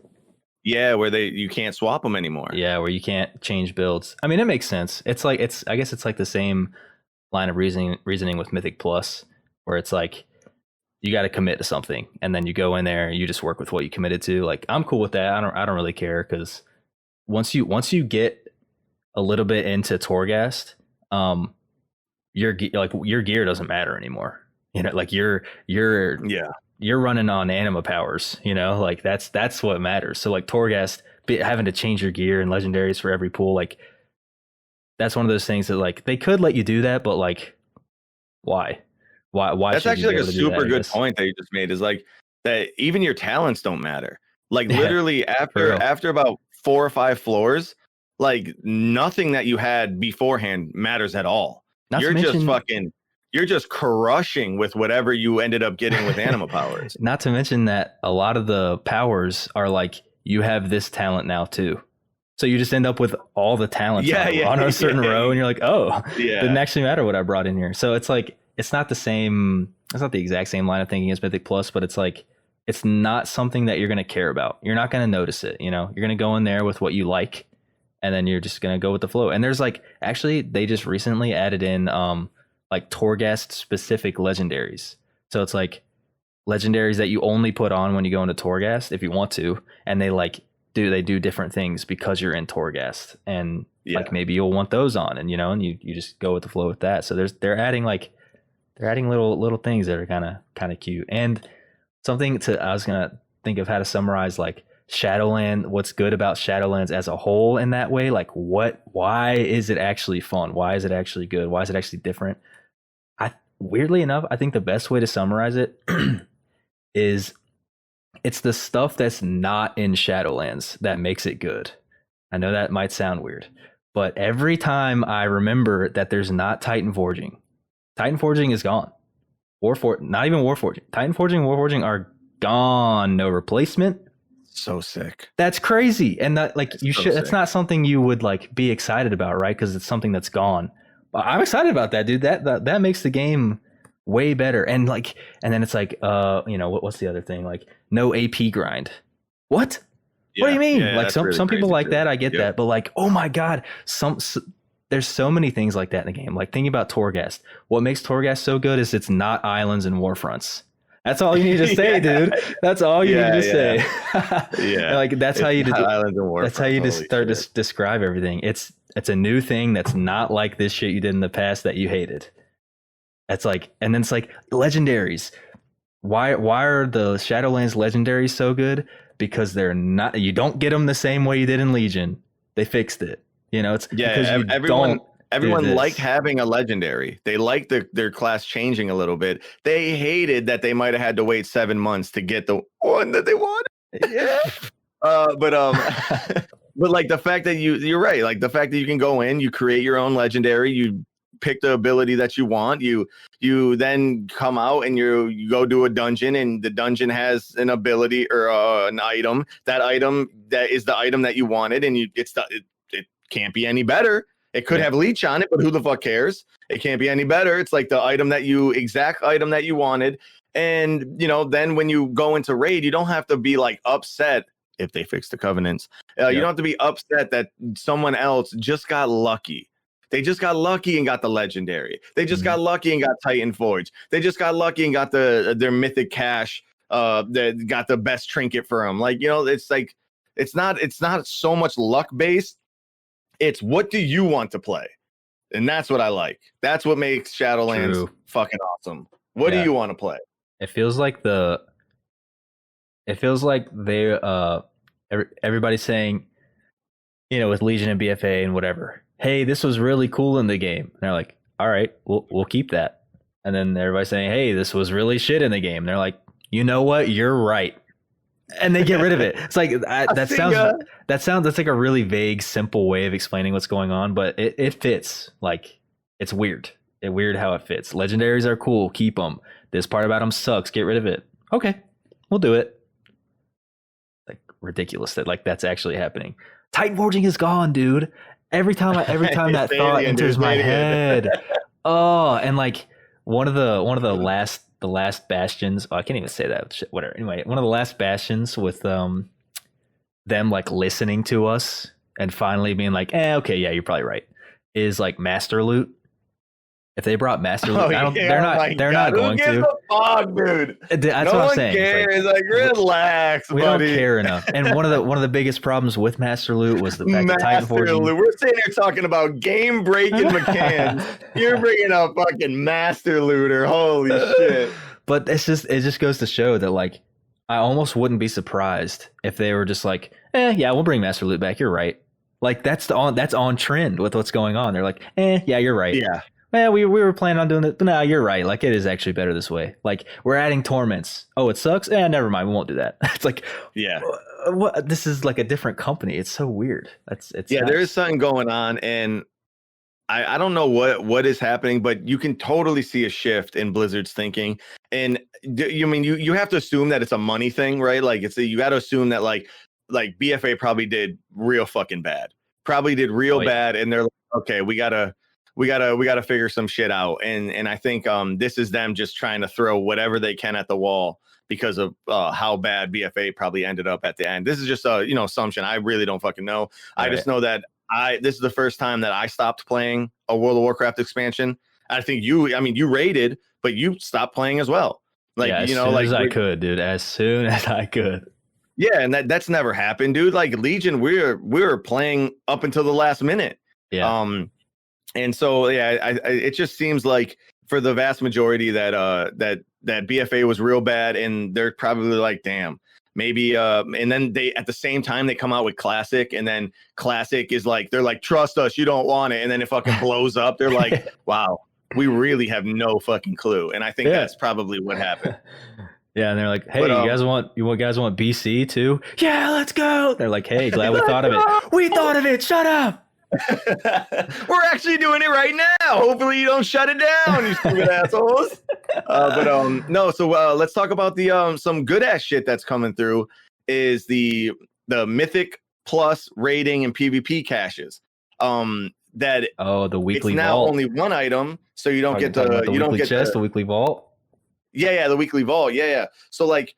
Yeah, where you can't swap them anymore. Yeah, where you can't change builds. I mean, it makes sense. I guess it's like the same line of reasoning with Mythic Plus, where it's like, you got to commit to something, and then you go in there and you just work with what you committed to. Like I'm cool with that. I don't really care because once you get a little bit into Torghast, your gear doesn't matter anymore. Like you're running on anima powers. Like that's what matters. So like Torghast, having to change your gear and legendaries for every pool, like that's one of those things that like they could let you do that, but like why? Why? That's actually like a super good point that you just made. Is like that even your talents don't matter. Like literally after about 4 or 5 floors, like nothing that you had beforehand matters at all. You're just crushing with whatever you ended up getting with anima powers. Not to mention that a lot of the powers are like you have this talent now too. So you just end up with all the talents on a certain row, and you're like, oh, it didn't actually matter what I brought in here. So it's like. It's not the exact same line of thinking as Mythic Plus, but it's like, it's not something that you're going to care about. You're not going to notice it. You're going to go in there with what you like, and then you're just going to go with the flow. And there's like, actually, they just recently added in like Torghast specific legendaries. So it's like legendaries that you only put on when you go into Torghast if you want to. And they do different things because you're in Torghast. And like maybe you'll want those on, and and you just go with the flow with that. So they're adding little things that are kind of cute. And something I was gonna think of how to summarize like Shadowland. What's good about Shadowlands as a whole in that way? Like why is it actually fun? Why is it actually good? Why is it actually different? Weirdly enough, I think the best way to summarize it is it's the stuff that's not in Shadowlands that makes it good. I know that might sound weird, but every time I remember that there's not Titan Forging is gone. Not even Warforging. Titan Forging and Warforging are gone. No replacement. So sick. That's crazy. And that like that's not something you would like be excited about, right? Because it's something that's gone. But I'm excited about that, dude. That makes the game way better. And then it's like what's the other thing? Like no AP grind. What? What do you mean? Like some people like that, I get that, but like, oh my god, there's so many things like that in the game. Like thinking about Torghast. What makes Torghast so good is it's not islands and warfronts. That's all you need to say, dude. That's all you need to say. Yeah, like that's how you islands and warfronts. That's how you just start to describe everything. It's a new thing that's not like this shit you did in the past that you hated. That's like, and then it's like legendaries. Why are the Shadowlands legendaries so good? Because they're not. You don't get them the same way you did in Legion. They fixed it. You know, it's because everyone liked having a legendary. They liked their class changing a little bit. They hated that they might have had to wait 7 months to get the one that they wanted. Yeah. But like the fact that you're right. Like the fact that you can go in, you create your own legendary, you pick the ability that you want, you then come out and you go do a dungeon, and the dungeon has an ability or an item. That item that is the item that you wanted, and it can't be any better. It could have leech on it, but who the fuck cares? It can't be any better. It's like the exact item that you wanted. And then when you go into raid, you don't have to be like upset if they fix the covenants. You don't have to be upset that someone else just got lucky. They just got lucky and got the legendary. They just got lucky and got Titan Forge. They just got lucky and got their mythic cache. That got the best trinket for them. Like, it's like it's not so much luck based. It's what do you want to play, and that's what I like. That's what makes Shadowlands fucking awesome. What do you want to play? It feels like everybody's saying, with Legion and BFA and whatever, hey, this was really cool in the game. And they're like, all right, we'll keep that. And then everybody's saying, hey, this was really shit in the game. And they're like, you know what? You're right. And they get rid of it. It's like that's like a really vague, simple way of explaining what's going on, but it fits. Like it's weird. It's weird how it fits. Legendaries are cool. Keep them. This part about them sucks. Get rid of it. Okay, we'll do it. Like ridiculous that like that's actually happening. Titan forging is gone, dude. Every time that thought enters my head. Oh, and like one of the last bastions. Oh, I can't even say that. Shit, whatever. Anyway, one of the last bastions with them like listening to us and finally being like, okay, yeah, you're probably right. Is like master loot. If they brought master loot, they're not going to. The fuck, dude. That's what I'm saying. Cares. Like relax, we buddy. don't care enough. And one of the biggest problems with master loot was the fact that Titan forging. We're sitting here talking about game breaking mechanics. You're bringing up fucking master looter. Holy shit! But it just goes to show that like I almost wouldn't be surprised if they were just like, yeah, we'll bring master loot back. You're right. Like that's on trend with what's going on. They're like, yeah, you're right. Yeah. Well, we were planning on doing it, but no, you're right. Like it is actually better this way. Like we're adding torments. Oh, it sucks. Never mind. We won't do that. It's like, what? This is like a different company. It's so weird. There is something going on, and I don't know what is happening, but you can totally see a shift in Blizzard's thinking. And you have to assume that it's a money thing, right? Like you got to assume that like BFA probably did real fucking bad, bad, and they're like, okay, we gotta figure some shit out. And I think this is them just trying to throw whatever they can at the wall because of how bad BFA probably ended up at the end. This is just a assumption. I really don't fucking know. Right. I just know that this is the first time that I stopped playing a World of Warcraft expansion. I think you raided, but you stopped playing as well. Like as soon as I could, dude. As soon as I could. Yeah, and that's never happened, dude. Like Legion, we were playing up until the last minute. Yeah. And so, it just seems like for the vast majority that BFA was real bad, and they're probably like, damn, maybe. And then they at the same time they come out with Classic, and then Classic is like they're like, trust us, you don't want it, and then it fucking blows up. They're like, wow, we really have no fucking clue, and I think that's probably what happened. Yeah, and they're like, hey, you guys want BC too? Yeah, let's go. They're like, hey, glad we thought of it. We thought of it. Shut up. We're actually doing it right now. Hopefully you don't shut it down, you stupid assholes. No. So let's talk about the some good ass shit that's coming through. Is the Mythic Plus rating and PvP caches. The weekly it's now vault. Only one item, so you don't get the weekly vault. Yeah, the weekly vault. Yeah. So like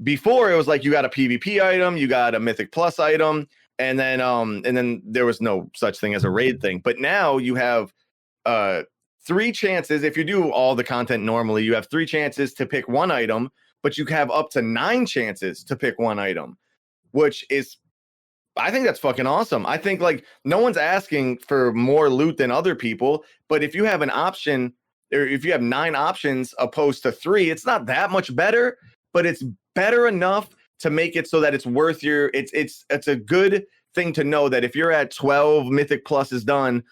before it was like you got a PvP item, you got a Mythic Plus item, and then there was no such thing as a raid thing. But now you have 3 chances. If you do all the content normally, you have 3 chances to pick one item, but you have up to 9 chances to pick one item, which is, I think that's fucking awesome. I think like no one's asking for more loot than other people, but if you have an option, or if you have 9 options opposed to 3, it's not that much better, but it's better enough to make it so that it's worth your, it's a good thing to know that if you're at 12 Mythic Plus is done,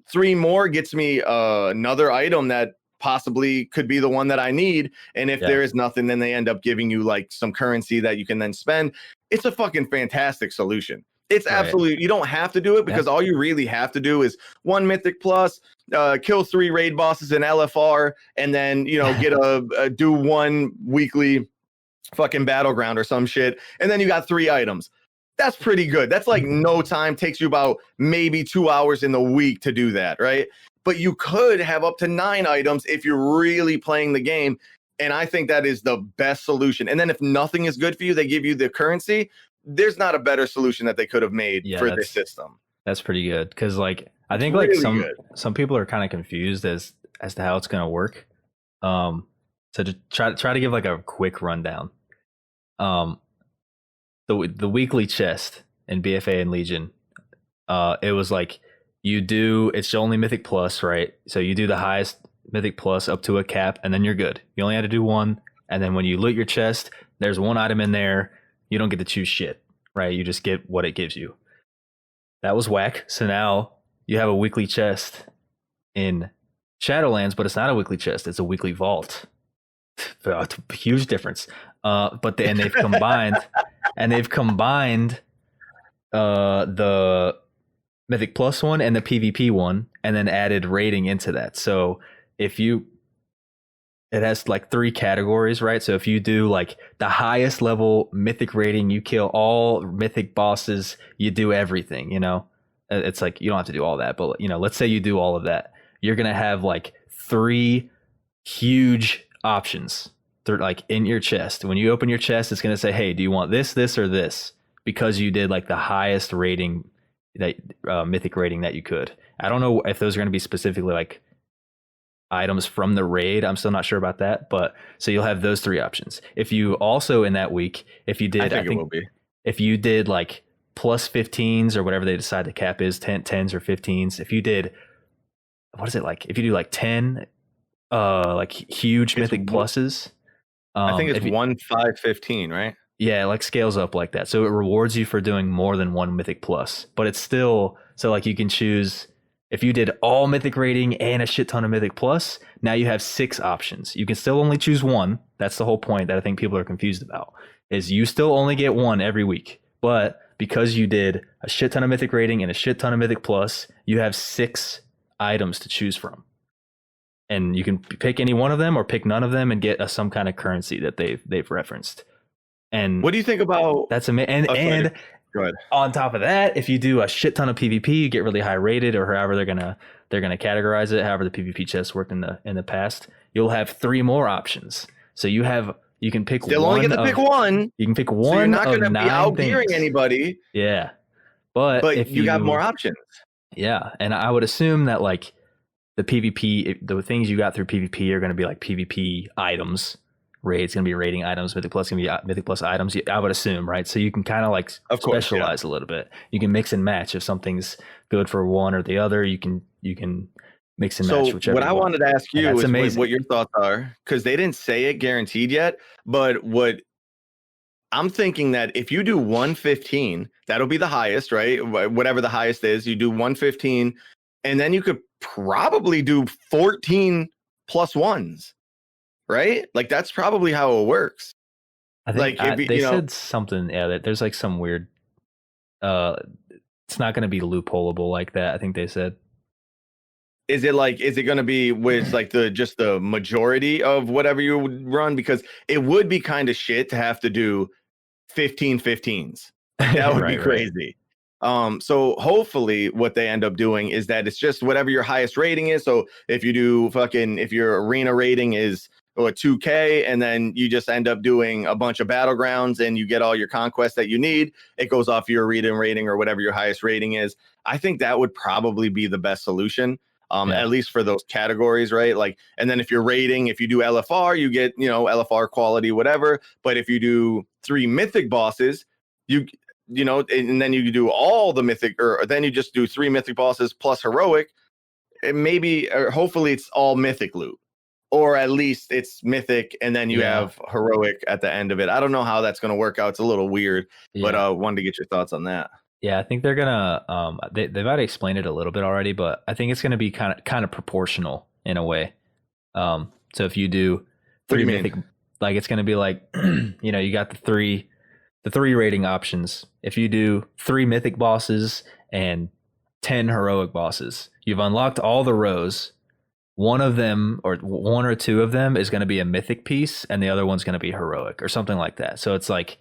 3 more gets me another item that possibly could be the one that I need. And if there is nothing, then they end up giving you like some currency that you can then spend. It's a fucking fantastic solution. It's absolutely, you don't have to do it, because all you really have to do is 1 Mythic Plus, kill 3 raid bosses in LFR, and then, you know, get do 1 weekly fucking battleground or some shit. And then you got 3 items. That's pretty good. That's like no time, takes you about maybe 2 hours in the week to do that, right? But you could have up to 9 items if you're really playing the game. And I think that is the best solution. And then if nothing is good for you, they give you the currency. There's not a better solution that they could have made for this system. That's pretty good, because like I think like some people are kind of confused as to how it's going to work. So to try to give like a quick rundown. The weekly chest in BFA and Legion, it was like it's only Mythic Plus, right? So you do the highest Mythic Plus up to a cap, and then you're good. You only had to do 1, and then when you loot your chest, there's 1 item in there. You don't get to choose shit, right? You just get what it gives you. That was whack. So now you have a weekly chest in Shadowlands, but it's not a weekly chest. It's a weekly vault. Huge difference. But then they've combined the Mythic Plus one and the PvP one, and then added rating into that. So it has like 3 categories, right? So if you do like the highest level Mythic rating, you kill all Mythic bosses, you do everything, you know? It's like, you don't have to do all that, but you know, let's say you do all of that. You're going to have like 3 huge options. They're like in your chest. When you open your chest, it's going to say, hey, do you want this, this, or this? Because you did like the highest rating, that Mythic rating that you could. I don't know if those are going to be specifically like items from the raid. I'm still not sure about that, but so you'll have those 3 options. If you also in that week, if you did, I think if you did like plus 15s or whatever they decide the cap is, 10s or 15s. If you did, what is it like? If you do like 10, like huge Mythic Pluses. I think it's 1, 5, 15, right? Yeah, it like scales up like that. So it rewards you for doing more than 1 Mythic Plus, but it's still, so like you can choose. If you did all Mythic rating and a shit ton of Mythic Plus, now you have 6 options. You can still only choose 1. That's the whole point that I think people are confused about, is you still only get 1 every week. But because you did a shit ton of Mythic rating and a shit ton of Mythic Plus, you have 6 items to choose from. And you can pick any one of them or pick none of them and get some kind of currency that they've referenced. And what do you think about that's amazing? And on top of that, if you do a shit ton of PvP, you get really high rated, or however they're gonna categorize it, however the PvP chests worked in the past, you'll have 3 more options. So you can pick only get to pick one. You can pick one. So you're not going to be outgearing anybody. Yeah, but if you got more options. Yeah, and I would assume that like the PvP, the things you got through PvP are going to be like PvP items. Raid's going to be rating items. Mythic Plus going to be Mythic Plus items. I would assume, right? So you can kind of like specialize a little bit. You can mix and match if something's good for one or the other. You can mix and match whichever. What I wanted to ask you is what your thoughts are, because they didn't say it guaranteed yet. But what I'm thinking, that if you do 115, that'll be the highest, right? Whatever the highest is, you do 115, and then you could probably do 14 plus ones. Right? Like that's probably how it works. I think like they said something. Yeah, that there's like some weird. It's not going to be loopholeable like that. I think they said. Is it going to be with like the majority of whatever you would run? Because it would be kind of shit to have to do 15-15s. That would be crazy. Right. So hopefully what they end up doing is that it's just whatever your highest rating is. So if you do if your arena rating is or a 2K, and then you just end up doing a bunch of battlegrounds and you get all your conquests that you need. It goes off your arena rating or whatever your highest rating is. I think that would probably be the best solution. At least for those categories, right? Like, and then if you're rating, if you do LFR, you get, LFR quality, whatever. But if you do 3 mythic bosses, and then you do all the mythic, or then you just do 3 mythic bosses plus heroic, and maybe, or hopefully it's all mythic loot, or at least it's mythic and then you have heroic at the end of it. I don't know how that's going to work out. It's a little weird, but wanted to get your thoughts on that. Yeah, I think they're gonna they've already explained it a little bit already, but I think it's gonna be kind of proportional in a way. So if you do 3 mythic, like it's gonna be like you got the three rating options. If you do 3 mythic bosses and 10 heroic bosses, you've unlocked all the rows. One of them, or 1 or 2 of them, is going to be a mythic piece, and the other one's going to be heroic or something like that. So it's like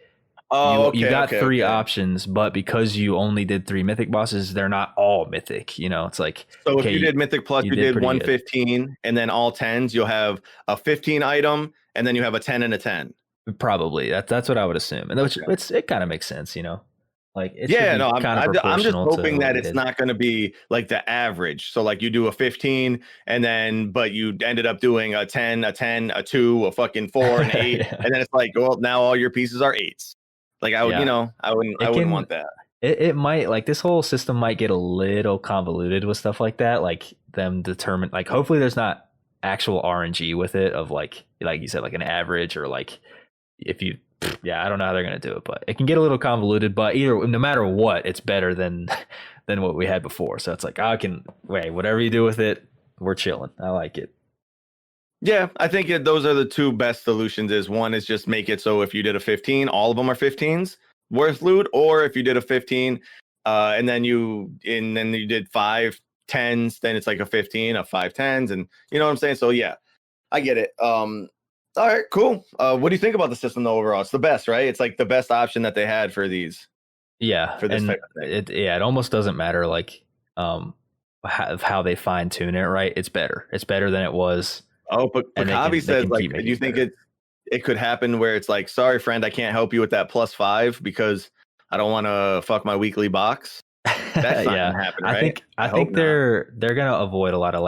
you got 3 options, but because you only did 3 mythic bosses, they're not all mythic. It's like, so if you did mythic plus, you did 115, and then all 10s, you'll have a 15 item, and then you have a 10 and a 10. Probably that's what I would assume, and it kind of makes sense, Like I'm just hoping that it's not going to be like the average. So like you do a 15 but you ended up doing a 10, a 2, a fucking 4, an 8, and then it's like, well, now all your pieces are 8s. Like I would, I wouldn't want that. It might, like, this whole system might get a little convoluted with stuff like that. Like them determine, like, hopefully there's not actual RNG with it of like you said, like an average, or like if you. Yeah, I don't know how they're going to do it, but it can get a little convoluted. But no matter what, it's better than what we had before. So it's like, whatever you do with it, we're chilling. I like it. Yeah, I think those are the 2 best solutions. Is one is just make it so if you did a 15, all of them are 15s worth loot, or if you did a 15, and then you did 5 10s, then it's like a 15 of 5 10s, and you know what I'm saying. So yeah, I get it. All right, cool. What do you think about the system though overall? It's the best, right? It's like the best option that they had for these. Yeah, for this type of thing. It almost doesn't matter like how they fine tune it, right? It's better. It's better than it was. Oh, but Kavi says, like, do you think it could happen where it's like, sorry friend, I can't help you with that +5 because I don't want to fuck my weekly box? That's not gonna happen, right? I think they're gonna avoid a lot of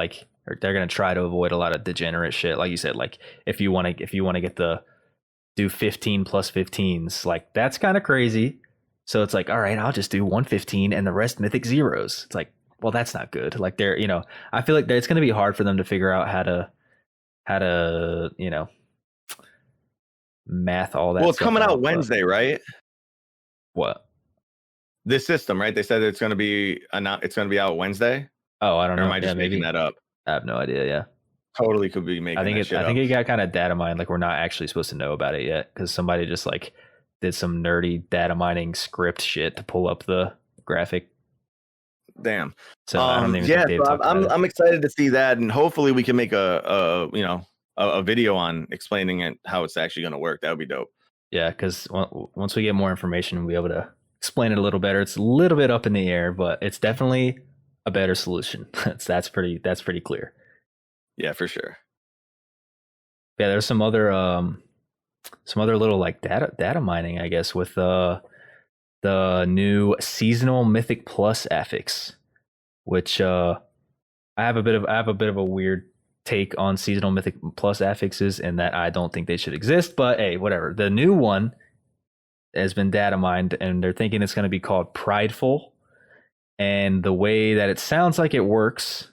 or they're going to try to avoid a lot of degenerate shit. Like you said, like if you want to get do 15 plus 15s, like that's kind of crazy. So it's like, all right, I'll just do 115 and the rest mythic zeros. It's like, well, that's not good. Like they're, I feel like it's going to be hard for them to figure out how to, math all that. Well, it's coming out Wednesday, right? What? This system, right? They said it's going to be out Wednesday. Oh, I don't know. Or am I just making that up? I have no idea. Yeah, totally could be making. I think it got kind of data mined. Like we're not actually supposed to know about it yet because somebody just like did some nerdy data mining script shit to pull up the graphic. Damn. So I don't even think so I'm excited to see that, and hopefully we can make a video on explaining it, how it's actually going to work. That would be dope. Yeah, because once we get more information, we'll be able to explain it a little better. It's a little bit up in the air, but it's definitely a better solution. That's pretty clear. Yeah, for sure. Yeah, there's some other little like data mining, I guess, with the new seasonal Mythic Plus affix, which I have a bit of a weird take on seasonal Mythic Plus affixes in that I don't think they should exist, but hey, whatever. The new one has been data mined and they're thinking it's going to be called Prideful. And the way that it sounds like it works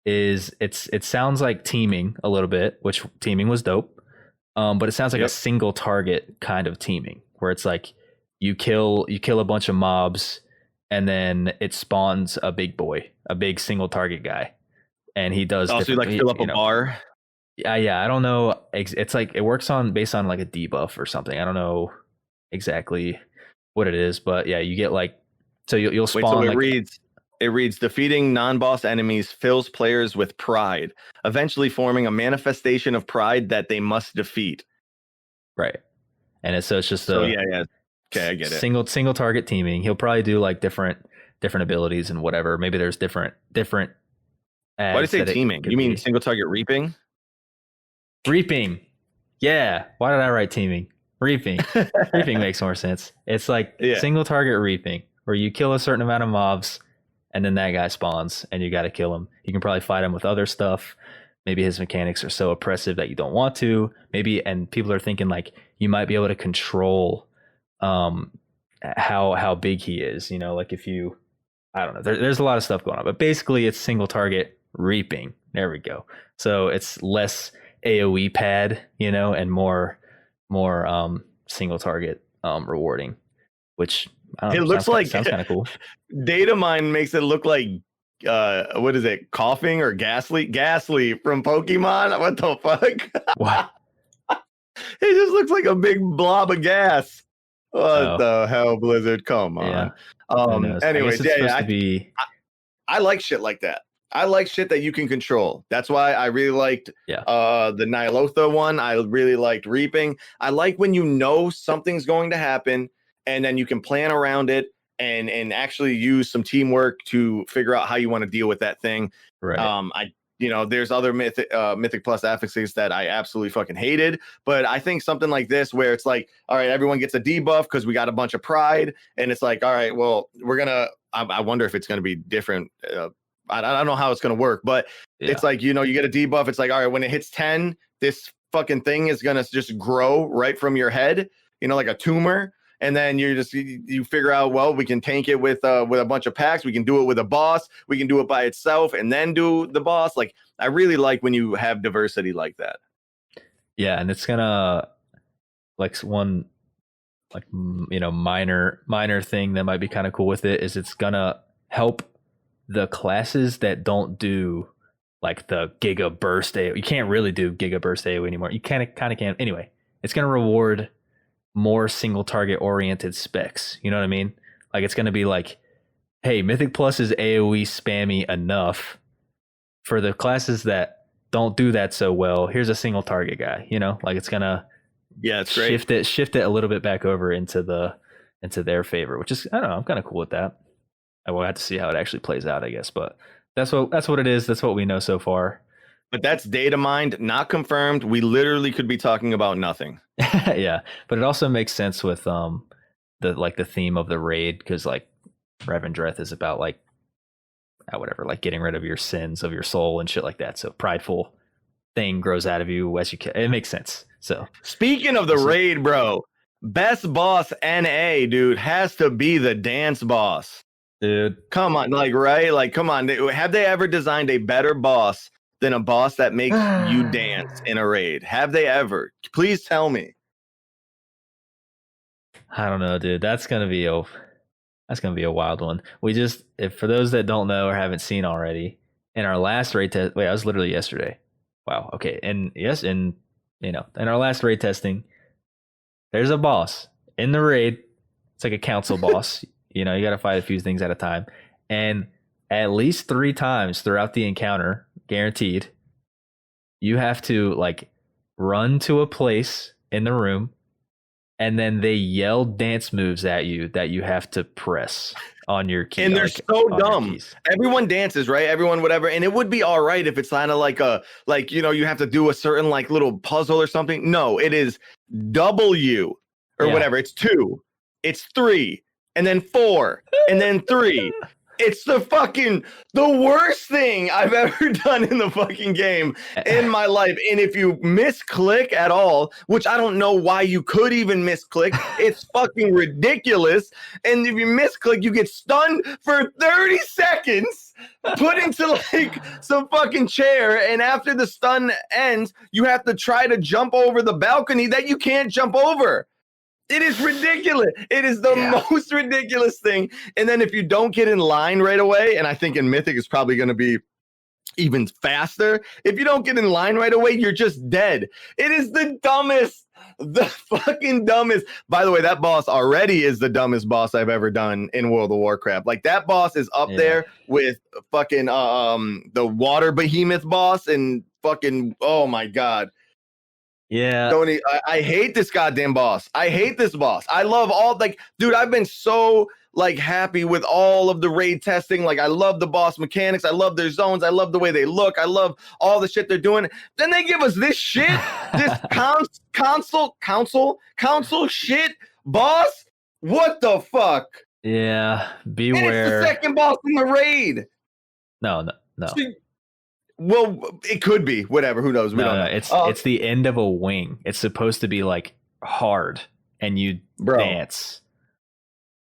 is it sounds like teaming a little bit, which teaming was dope. But it sounds like a single target kind of teaming where it's like you kill a bunch of mobs and then it spawns a big single target guy. And he does also like fill up a bar. Yeah. I don't know. It's like it works based on like a debuff or something. I don't know exactly what it is, but yeah, you get like, so you'll spawn. Wait, so it reads defeating non-boss enemies fills players with pride, eventually forming a manifestation of pride that they must defeat. Right, and it's just okay, I get it. Single target teaming. He'll probably do like different abilities and whatever. Maybe there's different. Why do you say teaming? You mean single target reaping? Reaping. Yeah. Why did I write teaming? Reaping. Reaping makes more sense. It's like single target reaping, where you kill a certain amount of mobs, and then that guy spawns, and you got to kill him. You can probably fight him with other stuff. Maybe his mechanics are so oppressive that you don't want to. Maybe, and people are thinking like you might be able to control how big he is. You know, like if you, I don't know. There's a lot of stuff going on, but basically it's single target reaping. There we go. So it's less AOE pad, you know, and more single target rewarding, which I don't know, looks like sounds kind of cool. Data mine makes it look like what is it, coughing or ghastly from Pokemon. What the fuck? What? It just looks like a big blob of gas. What the hell, Blizzard? Come on. Anyways, I like shit like that. I like shit that you can control. That's why I really liked the Nyalotha one. I really liked Reaping. I like when you know something's going to happen and then you can plan around it and actually use some teamwork to figure out how you want to deal with that thing. Right. There's other Mythic Plus affixes that I absolutely fucking hated, but I think something like this where it's like, all right, everyone gets a debuff because we got a bunch of pride, and it's like, all right, well, we're gonna. I wonder if it's gonna be different. I don't know how it's going to work, but it's like, you get a debuff. It's like, all right, when it hits 10, this fucking thing is going to just grow right from your head, like a tumor. And then you figure out, well, we can tank it with a bunch of packs. We can do it with a boss. We can do it by itself and then do the boss. Like, I really like when you have diversity like that. Yeah. And it's going to minor thing that might be kind of cool with it is it's going to help the classes that don't do like the Giga Burst AoE. You can't really do Giga Burst AoE anymore. You kind of can. Anyway, it's going to reward more single target oriented specs. You know what I mean? Like it's going to be like, hey, Mythic Plus is AoE spammy enough for the classes that don't do that so well. Here's a single target guy, like it's going to it's great. Shift it a little bit back over into their favor, which is, I don't know, I'm kind of cool with that. I will have to see how it actually plays out, I guess, but that's what it is. That's what we know so far. But that's data mined, not confirmed. We literally could be talking about nothing. Yeah, but it also makes sense with the theme of the raid, because like Revendreth is about like getting rid of your sins of your soul and shit like that. So prideful thing grows out of you as you can. It makes sense. So speaking of the raid, bro, best boss NA, dude, has to be the dance boss. Dude, come on, come on. Have they ever designed a better boss than a boss that makes you dance in a raid? Have they ever? Please tell me. I don't know, dude. That's gonna be a wild one. For those that don't know or haven't seen already, in our last raid test, I was literally yesterday. Wow. Okay. And yes, in our last raid testing, there's a boss in the raid. It's like a council boss. You got to fight a few things at a time. And at least 3 times throughout the encounter, guaranteed, you have to like run to a place in the room, and then they yell dance moves at you that you have to press on your key. And they're so dumb. Everyone dances, right? Everyone, whatever. And it would be all right if it's kind of like you have to do a certain like little puzzle or something. No, it is W or whatever. It's 2, it's 3. And then 4, and then 3. It's the worst thing I've ever done in the fucking game in my life. And if you misclick at all, which I don't know why you could even misclick, it's fucking ridiculous. And if you misclick, you get stunned for 30 seconds, put into like some fucking chair. And after the stun ends, you have to try to jump over the balcony that you can't jump over. It is ridiculous. It is the most ridiculous thing. And then if you don't get in line right away, and I think in Mythic it's probably going to be even faster. If you don't get in line right away, you're just dead. It is the fucking dumbest. By the way, that boss already is the dumbest boss I've ever done in World of Warcraft. Like that boss is up there with fucking the water behemoth boss and fucking, oh my God. Yeah. I hate this goddamn boss. I hate this boss. I love dude, I've been so like happy with all of the raid testing. Like I love the boss mechanics. I love their zones. I love the way they look. I love all the shit they're doing. Then they give us this shit, this council shit boss. What the fuck? Yeah, beware. And it's the second boss in the raid. No. Well, it could be. Whatever. Who knows? We don't know. It's the end of a wing. It's supposed to be like hard, and you dance,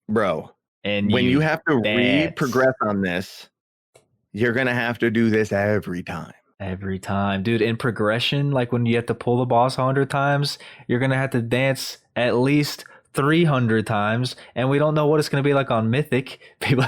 bro. And when you have to progress on this, you're gonna have to do this every time. Every time, dude. In progression, like when you have to pull the boss 100 times, you're gonna have to dance at least 300 times, and we don't know what it's going to be like on Mythic. People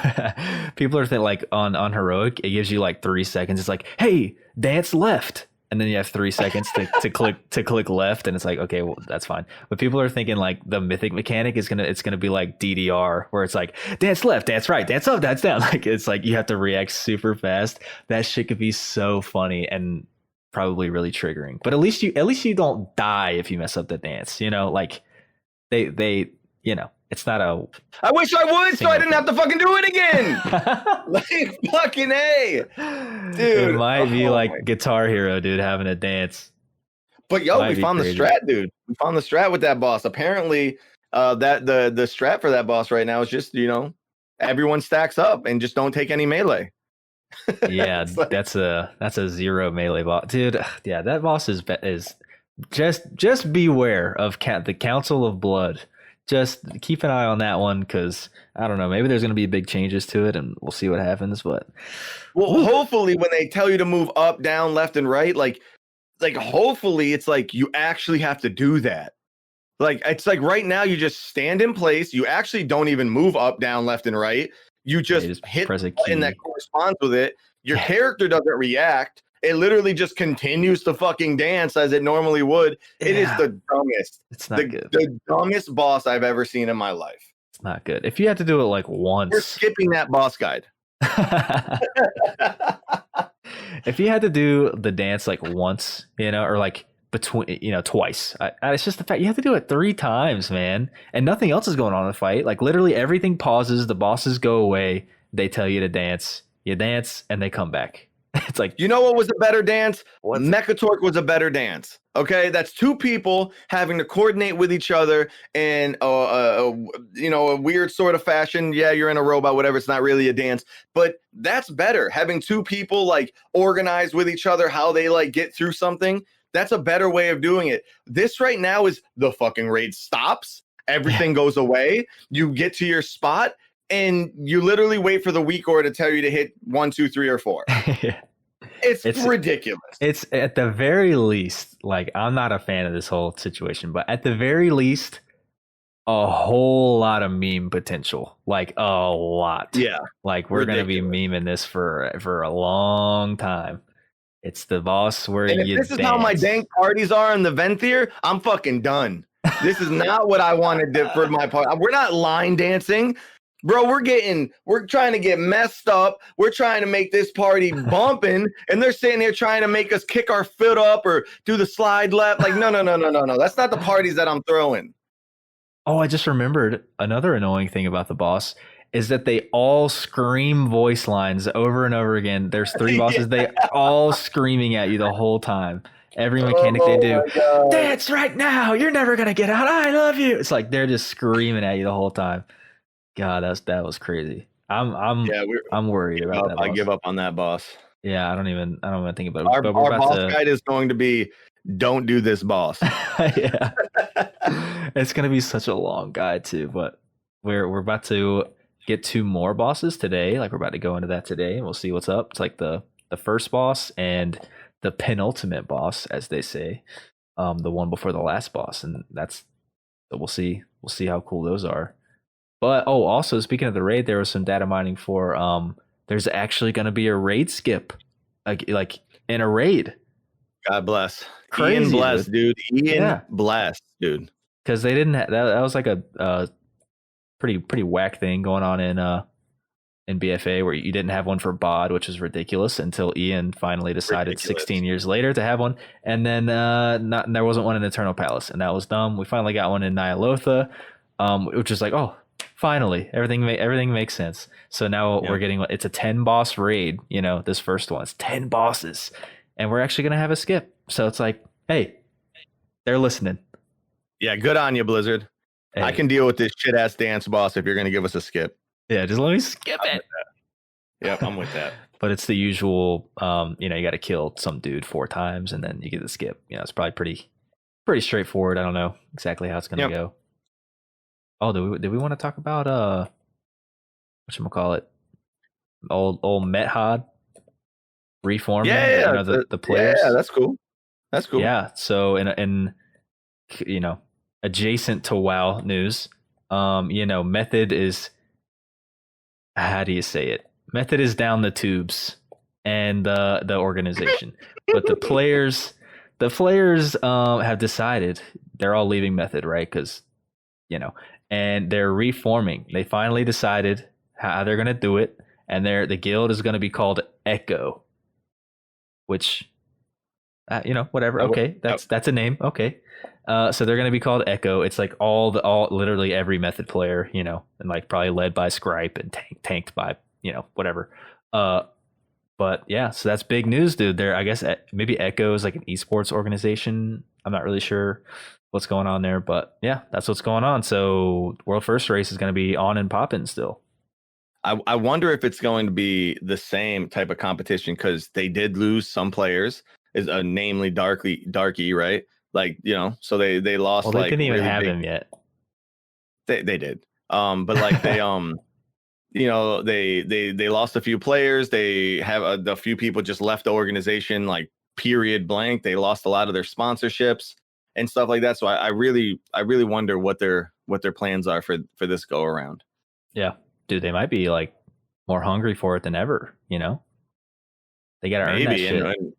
are thinking like on Heroic, it gives you like 3 seconds. It's like, hey, dance left, and then you have 3 seconds to click left, and it's like, okay, well, that's fine. But people are thinking like the Mythic mechanic is gonna be like DDR, where it's like dance left, dance right, dance up, dance down. Like it's like you have to react super fast. That shit could be so funny and probably really triggering. But at least you don't die if you mess up the dance. You know, like. They, it's not a. I wish I would, so I didn't have to fucking do it again. Like fucking A, dude. It might be like Guitar Hero, dude, having a dance. But we found the strat, dude. We found the strat with that boss. Apparently, that the strat for that boss right now is just everyone stacks up and just don't take any melee. Yeah, like, that's a 0 melee boss, dude. Yeah, that boss is just beware of the Council of Blood. Just keep an eye on that one, because I don't know, maybe there's going to be big changes to it, and we'll see what happens. But hopefully, when they tell you to move up, down, left, and right, like hopefully it's like you actually have to do that. Like it's like right now you just stand in place. You actually don't even move up, down, left, and right. You just hit the button that corresponds with it. Your character doesn't react. It literally just continues to fucking dance as it normally would. It is the dumbest. It's not good. The dumbest boss I've ever seen in my life. It's not good. If you had to do it like once. We're skipping that boss guide. If you had to do the dance like once, or like between, twice. It's just the fact you have to do it 3 times, man. And nothing else is going on in the fight. Like literally everything pauses. The bosses go away. They tell you to dance. You dance and they come back. It's like, you know what was a better dance? Mechatork was a better dance. Okay, that's 2 people having to coordinate with each other in a weird sort of fashion. Yeah, you're in a robot, whatever. It's not really a dance, but that's better. Having 2 people like organize with each other how they like get through something. That's a better way of doing it. This right now is the fucking raid stops. Everything goes away. You get to your spot. And you literally wait for the weak order to tell you to hit 1, 2, 3, or 4. Yeah. It's ridiculous. It's at the very least, like, I'm not a fan of this whole situation, but at the very least, a whole lot of meme potential. Like a lot. Yeah. Like we're gonna be memeing this for a long time. It's the boss where and if this is how my dank parties are in the Venthyr, I'm fucking done. This is not what I wanted to for my part. We're not line dancing. Bro, we're trying to get messed up. We're trying to make this party bumping, and they're sitting here trying to make us kick our foot up or do the slide left. Like, no. That's not the parties that I'm throwing. Oh, I just remembered another annoying thing about the boss is that they all scream voice lines over and over again. There's 3 bosses. They all screaming at you the whole time. Every mechanic they do, dance right now. You're never going to get out. I love you. It's like they're just screaming at you the whole time. God, that was crazy. I'm worried about that boss. I give up on that boss. Yeah, I don't even think about it. Our boss guide is going to be, don't do this boss. Yeah. It's going to be such a long guide too, but we're about to get 2 more bosses today. Like we're about to go into that today and we'll see what's up. It's like the first boss and the penultimate boss, as they say. The one before the last boss, and we'll see how cool those are. But also speaking of the raid, there was some data mining for there's actually going to be a raid skip, like in a raid. God bless. Crazy, Ian bless, dude. Bless, dude. Because they didn't have that was like a pretty whack thing going on in BFA where you didn't have one for BOD, which is ridiculous, until Ian finally decided 16 years later to have one, and then there wasn't one in Eternal Palace, and that was dumb. We finally got one in Nyalotha, which is like, oh, Finally, everything makes sense. So now we're getting, it's a 10 boss raid. This first one, it's 10 bosses, and we're actually gonna have a skip. So it's like, hey, they're listening. Yeah, good on you, Blizzard. Hey. I can deal with this shit ass dance boss if you're gonna give us a skip. Yeah, just let me skip it. Yep, I'm with that. But it's the usual, you got to kill some dude 4 times and then you get the skip. It's probably pretty straightforward. I don't know exactly how it's gonna go. Oh, do we want to talk about whatchamacallit? Old Method reforming? Yeah, the players. Yeah, that's cool. That's cool. Yeah. So in adjacent to WoW news, Method is, how do you say it? Method is down the tubes and the organization. But the players have decided they're all leaving Method, right? Because and they're reforming. They finally decided how they're gonna do it, and the guild is gonna be called Echo, which, whatever. Okay, that's a name. Okay, so they're gonna be called Echo. It's like all literally every Method player, and like probably led by Scripe and tanked by whatever. But yeah, so that's big news, dude. There, I guess maybe Echo is like an esports organization. I'm not really sure what's going on there, but yeah, that's what's going on. So World First Race is going to be on and popping still. I wonder if it's going to be the same type of competition, because they did lose some players, namely Darky, right? Like, so they lost. Well, they didn't even have him yet. They did. But like they they lost a few players. They have a few people just left the organization, like period blank. They lost a lot of their sponsorships and stuff like that. So I really wonder what their plans are for this go around. Yeah, dude, they might be like more hungry for it than ever. They got to earn that shit.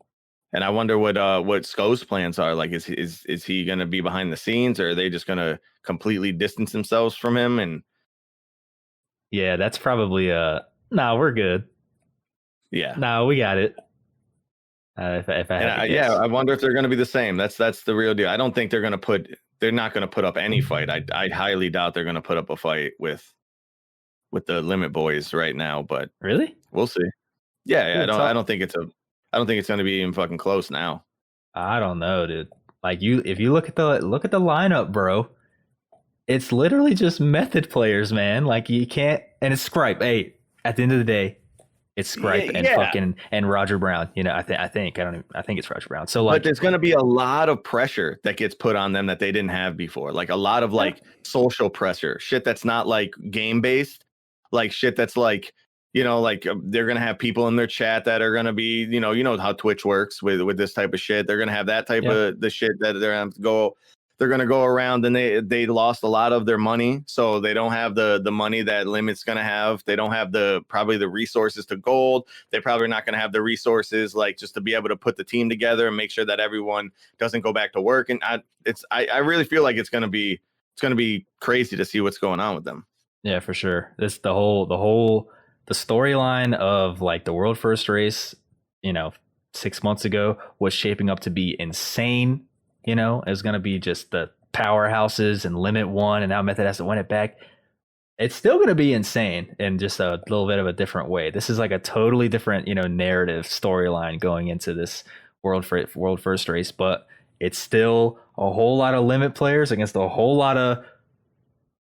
And I wonder what Sko's plans are. Like, is he going to be behind the scenes, or are they just going to completely distance themselves from him? And yeah, that's probably nah, we're good. Yeah, nah, we got it. If I had to guess. I wonder if they're going to be the same. That's the real deal. I don't think they're not going to put up any fight. I highly doubt they're going to put up a fight with the Limit Boys right now. But really, we'll see. Yeah, I don't think it's going to be even fucking close now. I don't know, dude. Like, if you look at the lineup, bro, it's literally just Method players, man. Like, you can't, and it's Scripe. Hey, at the end of the day, it's Scripe and fucking and Roger Brown. I think it's Roger Brown. So like, but there's going to be a lot of pressure that gets put on them that they didn't have before. Like a lot of like social pressure, shit that's not like game based, like shit that's like, like they're going to have people in their chat that are going to be, you know how Twitch works with this type of shit. They're going to have that type of the shit that they're going to go around, and they lost a lot of their money. So they don't have the money that Limit's going to have. They don't have probably the resources to gold. They're probably not going to have the resources like just to be able to put the team together and make sure that everyone doesn't go back to work. And I really feel like it's going to be crazy to see what's going on with them. Yeah, for sure. This the storyline of like the World First Race, 6 months ago was shaping up to be insane. It was going to be just the powerhouses and Limit won, and now Method has to win it back. It's still going to be insane in just a little bit of a different way. This is like a totally different, narrative storyline going into this World First Race, but it's still a whole lot of Limit players against a whole lot of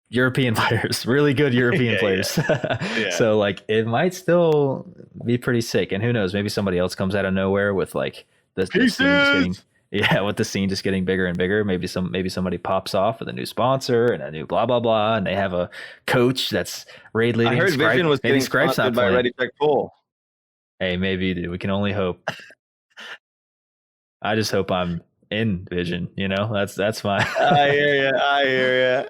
European players, really good European players. Yeah. So like, it might still be pretty sick, and who knows, maybe somebody else comes out of nowhere with like the scene just getting. Yeah, with the scene just getting bigger and bigger, maybe somebody pops off with a new sponsor and a new blah blah blah, and they have a coach that's raid leading. I heard Scripe. Vision was maybe getting sponsored by Ready Check Full. Hey, maybe, dude. We can only hope. I just hope I'm in Vision. That's my. I hear you.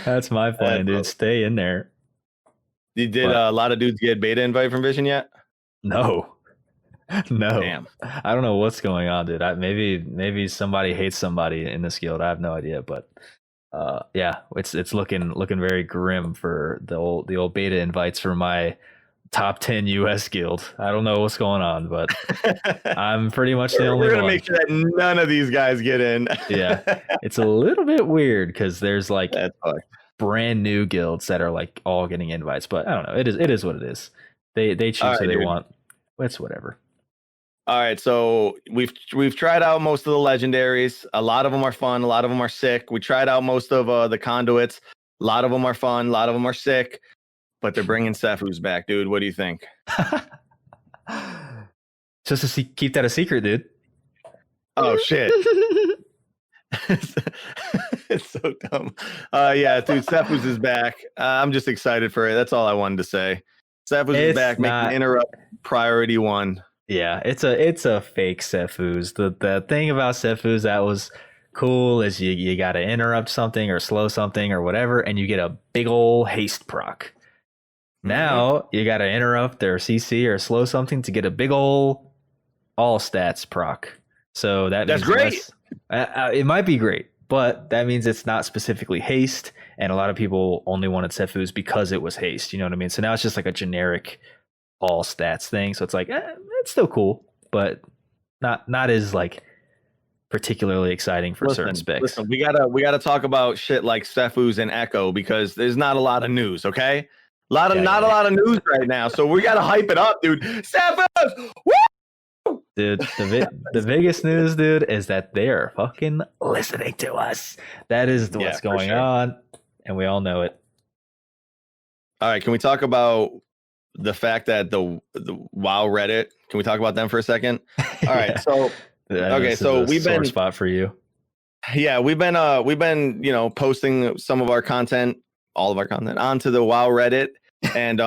That's my plan, dude. Stay in there. Did a lot of dudes get beta invite from Vision yet? No. No, damn. I don't know what's going on, dude. Maybe somebody hates somebody in this guild. I have no idea, but yeah, it's looking very grim for the old beta invites for my top 10 US guild. I don't know what's going on, but I'm pretty much the only one. We're gonna make sure that none of these guys get in. Yeah, it's a little bit weird because there's like brand new guilds that are like all getting invites. But I don't know. It is what it is. They choose who they want. It's whatever. All right, so we've tried out most of the legendaries. A lot of them are fun. A lot of them are sick. We tried out most of the conduits. A lot of them are fun. A lot of them are sick. But they're bringing Sefu's back, dude. What do you think? Just to keep that a secret, dude. Oh shit! It's so dumb. Yeah, dude, Sefu's is back. I'm just excited for it. That's all I wanted to say. Sefu's is back. Making interrupt priority 1. Yeah, it's a fake Sefu's. The thing about Sefu's that was cool is you got to interrupt something or slow something or whatever, and you get a big ol' haste proc. Now you got to interrupt or CC or slow something to get a big ol' all stats proc. So that's great. It might be great, but that means it's not specifically haste, and a lot of people only wanted Sefu's because it was haste. You know what I mean? So now it's just like a generic all stats thing. So it's like it's still cool, but not as like particularly exciting for certain specs. Listen, we gotta talk about shit like Sefu's and Echo because there's not a lot of news. Okay, a lot of news right now. So we gotta hype it up, dude. Sefu's, woo! Dude, the biggest news, dude, is that they're fucking listening to us. That is what's going on, and we all know it. All right, can we talk about the fact that the WoW Reddit? Can we talk about them for a second? All right, so okay, so we've been spot for you. Yeah, we've been posting some of our content, all of our content onto the WoW Reddit, and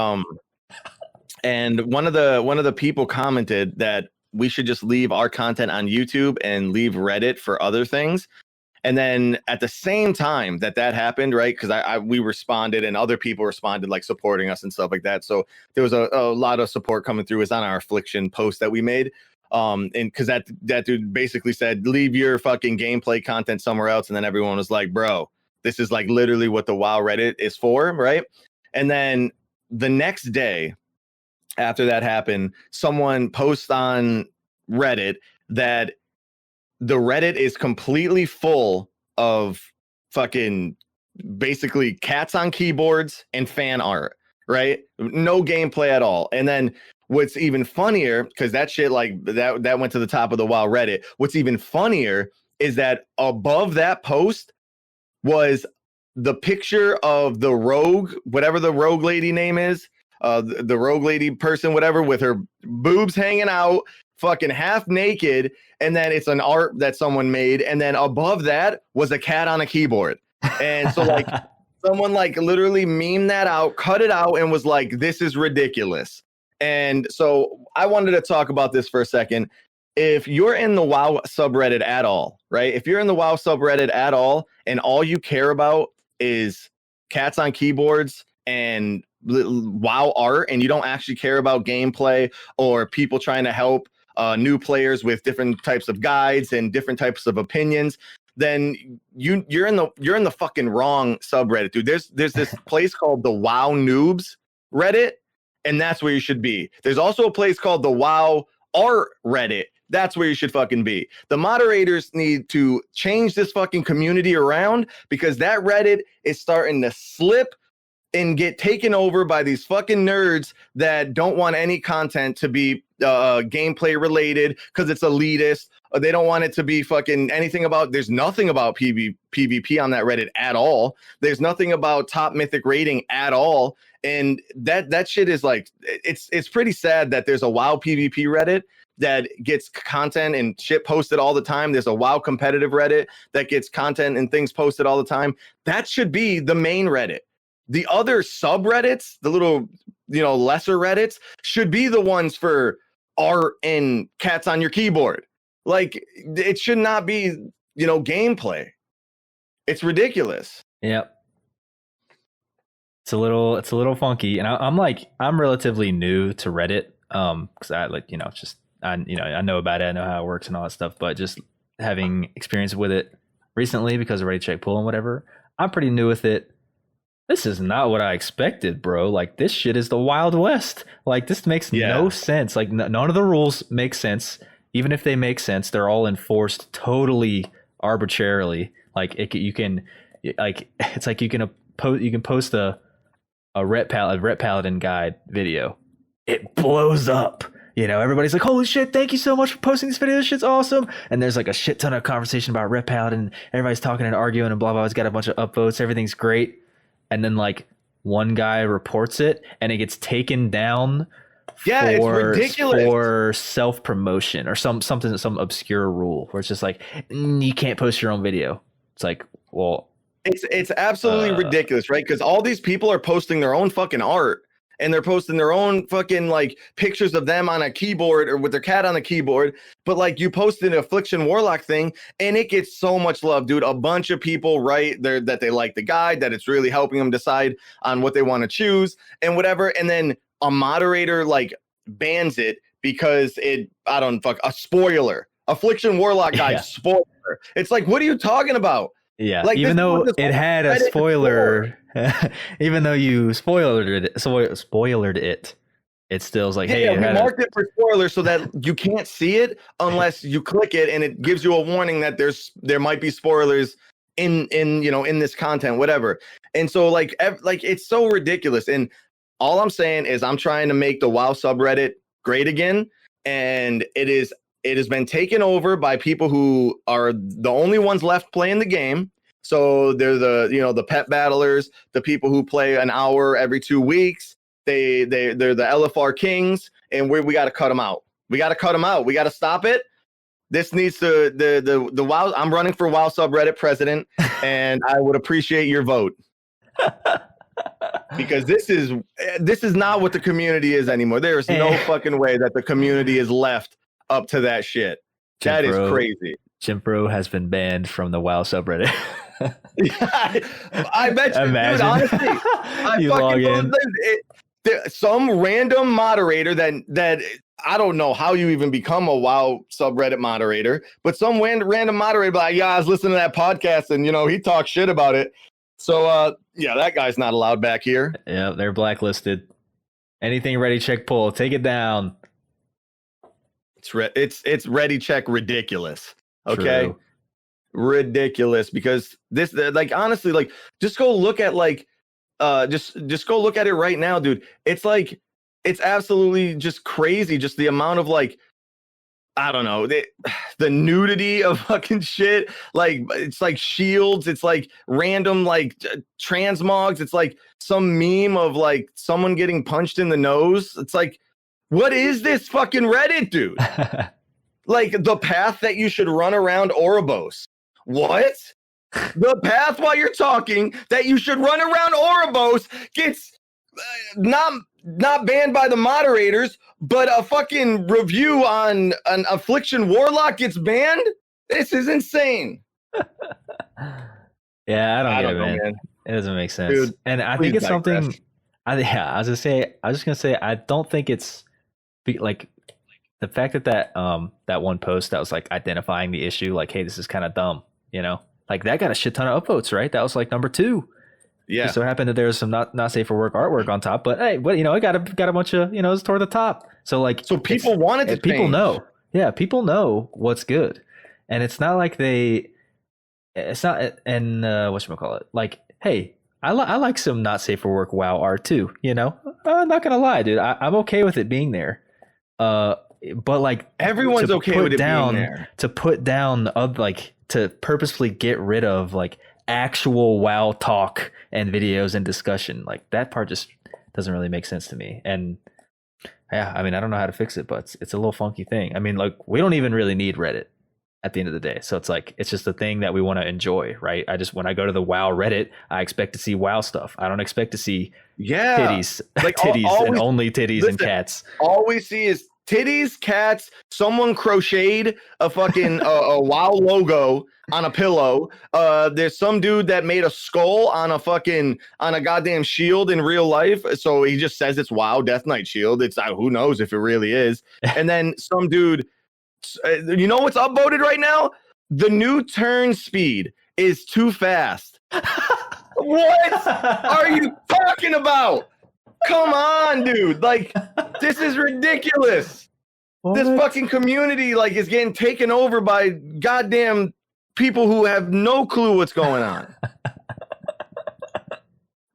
and one of the people commented that we should just leave our content on YouTube and leave Reddit for other things. And then at the same time that happened, right? Because we responded and other people responded, like supporting us and stuff like that. So there was a lot of support coming through. It's on our Affliction post that we made. And because that dude basically said, leave your fucking gameplay content somewhere else. And then everyone was like, bro, this is like literally what the WoW Reddit is for, right? And then the next day after that happened, someone posts on Reddit that the Reddit is completely full of fucking basically cats on keyboards and fan art, right? No gameplay at all. And then what's even funnier, because that shit like that went to the top of the WoW Reddit. What's even funnier is that above that post was the picture of the rogue, whatever the rogue lady name is, the rogue lady person, whatever, with her boobs hanging out, fucking half naked, and then it's an art that someone made, and then above that was a cat on a keyboard. And so like someone like literally memed that out, cut it out, and was like, this is ridiculous. And so I wanted to talk about this for a second. If you're in the WoW subreddit at all, right? If you're in the WoW subreddit at all, and all you care about is cats on keyboards and WoW art, and you don't actually care about gameplay or people trying to help new players with different types of guides and different types of opinions, then you're in the fucking wrong subreddit, dude. There's this place called the WoW Noobs Reddit, and that's where you should be. There's also a place called the WoW Art Reddit. That's where you should fucking be. The moderators need to change this fucking community around, because that Reddit is starting to slip and get taken over by these fucking nerds that don't want any content to be gameplay related because it's elitist. They don't want it to be fucking anything about, there's nothing about PvP on that Reddit at all. There's nothing about top mythic rating at all. And that shit is like, it's pretty sad that there's a WoW PvP Reddit that gets content and shit posted all the time. There's a WoW competitive Reddit that gets content and things posted all the time. That should be the main Reddit. The other subreddits, the little, lesser Reddits, should be the ones for art and cats on your keyboard. Like, it should not be, gameplay. It's ridiculous. Yep. It's a little funky. And I'm relatively new to Reddit. Because I know about it, I know how it works and all that stuff, but just having experience with it recently because of Ready Check Pull and whatever, I'm pretty new with it. This is not what I expected, bro. Like, this shit is the Wild West. Like, this makes no sense. Like, none of the rules make sense. Even if they make sense, they're all enforced totally arbitrarily. Like, it's like you can post a Ret Paladin guide video. It blows up. You know, everybody's like, holy shit, thank you so much for posting this video. This shit's awesome. And there's like a shit ton of conversation about Ret Paladin. Everybody's talking and arguing and blah, blah. It's got a bunch of upvotes. Everything's great. And then like one guy reports it and it gets taken down it's ridiculous. For self-promotion or some obscure rule where it's just like, you can't post your own video. It's like, well, it's absolutely ridiculous, right? Because all these people are posting their own fucking art. And they're posting their own fucking like pictures of them on a keyboard or with their cat on the keyboard. But like you posted an Affliction Warlock thing and it gets so much love, dude. A bunch of people write there that they like the guide, that it's really helping them decide on what they want to choose and whatever. And then a moderator like bans it because a spoiler. Affliction Warlock guide spoiler. It's like, what are you talking about? Yeah, like, even though it had a spoiler, even though you spoiled it, it still is like, hey, we marked it for spoiler so that you can't see it unless you click it, and it gives you a warning that there might be spoilers in this content, whatever. And so like it's so ridiculous. And all I'm saying is I'm trying to make the WoW subreddit great again, and it has been taken over by people who are the only ones left playing the game. So they're the pet battlers, the people who play an hour every 2 weeks. They're the LFR kings, and we got to cut them out. We got to cut them out. We got to stop it. This needs to the WoW. I'm running for WoW subreddit president, and I would appreciate your vote. Because this is not what the community is anymore. There is no fucking way that the community is left up to that shit. That is crazy. Jimpro has been banned from the WoW subreddit. I bet you, dude, honestly, I fucking believe it. Some random moderator that I don't know how you even become a WoW subreddit moderator, but some random moderator like, yeah, I was listening to that podcast and he talked shit about it. So that guy's not allowed back here. Yeah, they're blacklisted. Anything ready, check, pull, take it down. It's ready, check, ridiculous. Okay. True. Ridiculous, because this, like, honestly, like, just go look at like just go look at it right now, dude. It's like, it's absolutely just crazy, just the amount of like, I don't know, the nudity of fucking shit. Like, it's like shields, it's like random like transmogs, it's like some meme of like someone getting punched in the nose. It's like, what is this fucking Reddit, dude? Like, the path that you should run around Ouroboros. What? The path while you're talking that you should run around Ouroboros gets not banned by the moderators, but a fucking review on an Affliction Warlock gets banned? This is insane. Yeah, I don't get it, man. It doesn't make sense. Dude, and I think it's something. I was just gonna say, I don't think it's like the fact that one post that was like identifying the issue, like, hey, this is kind of dumb, like that got a shit ton of upvotes, right? That was like number 2. Yeah. It so happened that there's some not safe for work artwork on top, but hey, it got a bunch of it's toward the top. So like, so people wanted to people change. Know, yeah, people know what's good, and it's not like it's not whatchamacallit, like, hey, I like some not safe for work WoW art too, I'm not gonna lie, dude, I'm okay with it being there. But like, everyone's okay with it being there. To put down to purposefully get rid of like actual WoW talk and videos and discussion, like that part just doesn't really make sense to me. And yeah, I mean, I don't know how to fix it, but it's a little funky thing. I mean, like, we don't even really need Reddit at the end of the day. So it's like, it's just a thing that we want to enjoy, right? When I go to the WoW Reddit, I expect to see WoW stuff. I don't expect to see titties, like titties and only titties and cats. All we see is titties, cats, someone crocheted a fucking a WoW logo on a pillow. There's some dude that made a skull on a goddamn shield in real life. So he just says it's WoW Death Knight shield. It's who knows if it really is. And then some dude, you know what's upvoted right now? The new turn speed is too fast. What are you talking about? Come on, dude. Like, this is ridiculous. What? This fucking community like is getting taken over by goddamn people who have no clue what's going on.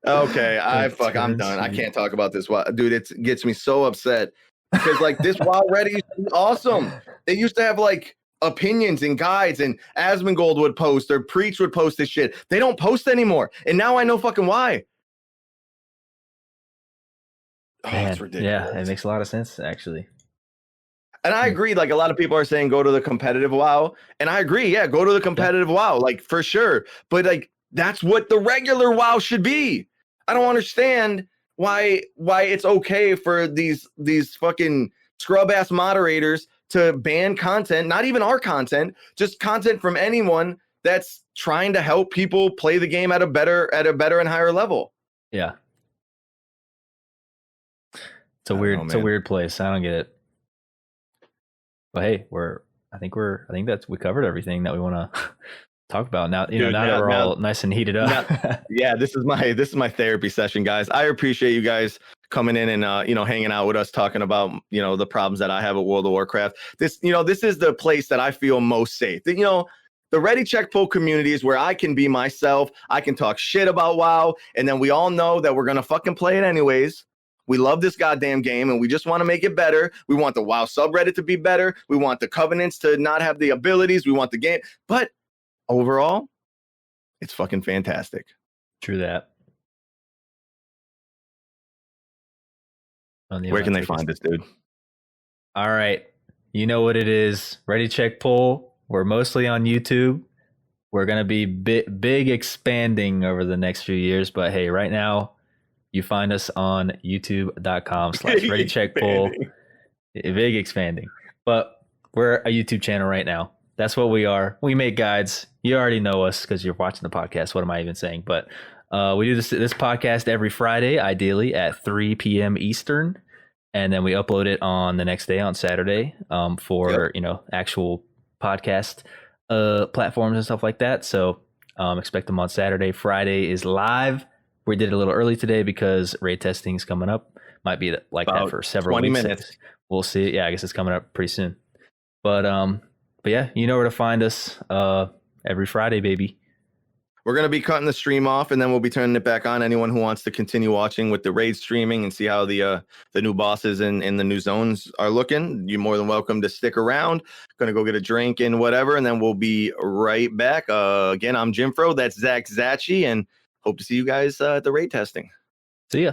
Okay, I'm done. I can't talk about this. Dude, it gets me so upset because like this WoW Reddit used to be awesome. They used to have like opinions and guides, and Asmongold would post or Preach would post this shit. They don't post anymore, and now I know fucking why. Man, it's ridiculous. Yeah, it makes a lot of sense actually. And I agree. Like a lot of people are saying, go to the competitive WoW, and I agree. Yeah, go to the competitive WoW, like for sure. But like that's what the regular WoW should be. I don't understand why it's okay for these fucking scrub ass moderators to ban content, not even our content, just content from anyone that's trying to help people play the game at a better and higher level. Yeah. It's a weird place. I don't get it. But hey, I think we covered everything that we want to talk about now. Now that we're all nice and heated up. This is my therapy session, guys. I appreciate you guys coming in and hanging out with us, talking about the problems that I have at World of Warcraft. This is the place that I feel most safe. The Ready Check Pull community is where I can be myself. I can talk shit about WoW, and then we all know that we're gonna fucking play it anyways. We love this goddamn game, and we just want to make it better. We want the WoW subreddit to be better. We want the Covenants to not have the abilities. We want the game, but overall, it's fucking fantastic. True that. Where can they find us, dude? All right. You know what it is. Ready Check Pull. We're mostly on YouTube. We're going to be big expanding over the next few years. But hey, right now, you find us on youtube.com/ReadyCheckPull. Big expanding. But we're a YouTube channel right now. That's what we are. We make guides. You already know us because you're watching the podcast. What am I even saying? But we do this podcast every Friday, ideally at 3 p.m. Eastern. And then we upload it on the next day on Saturday for actual podcast platforms and stuff like that. So expect them on Saturday. Friday is live. We did it a little early today because raid testing is coming up. Might be like that for several 20 weeks. minutes. We'll see. Yeah, I guess it's coming up pretty soon. But yeah, you know where to find us every Friday, baby. We're going to be cutting the stream off, and then we'll be turning it back on. Anyone who wants to continue watching with the raid streaming and see how the new bosses in the new zones are looking, you're more than welcome to stick around. Going to go get a drink and whatever, and then we'll be right back. Again, I'm Jim Fro. That's Zach Zachi, and hope to see you guys at the raid testing. See ya.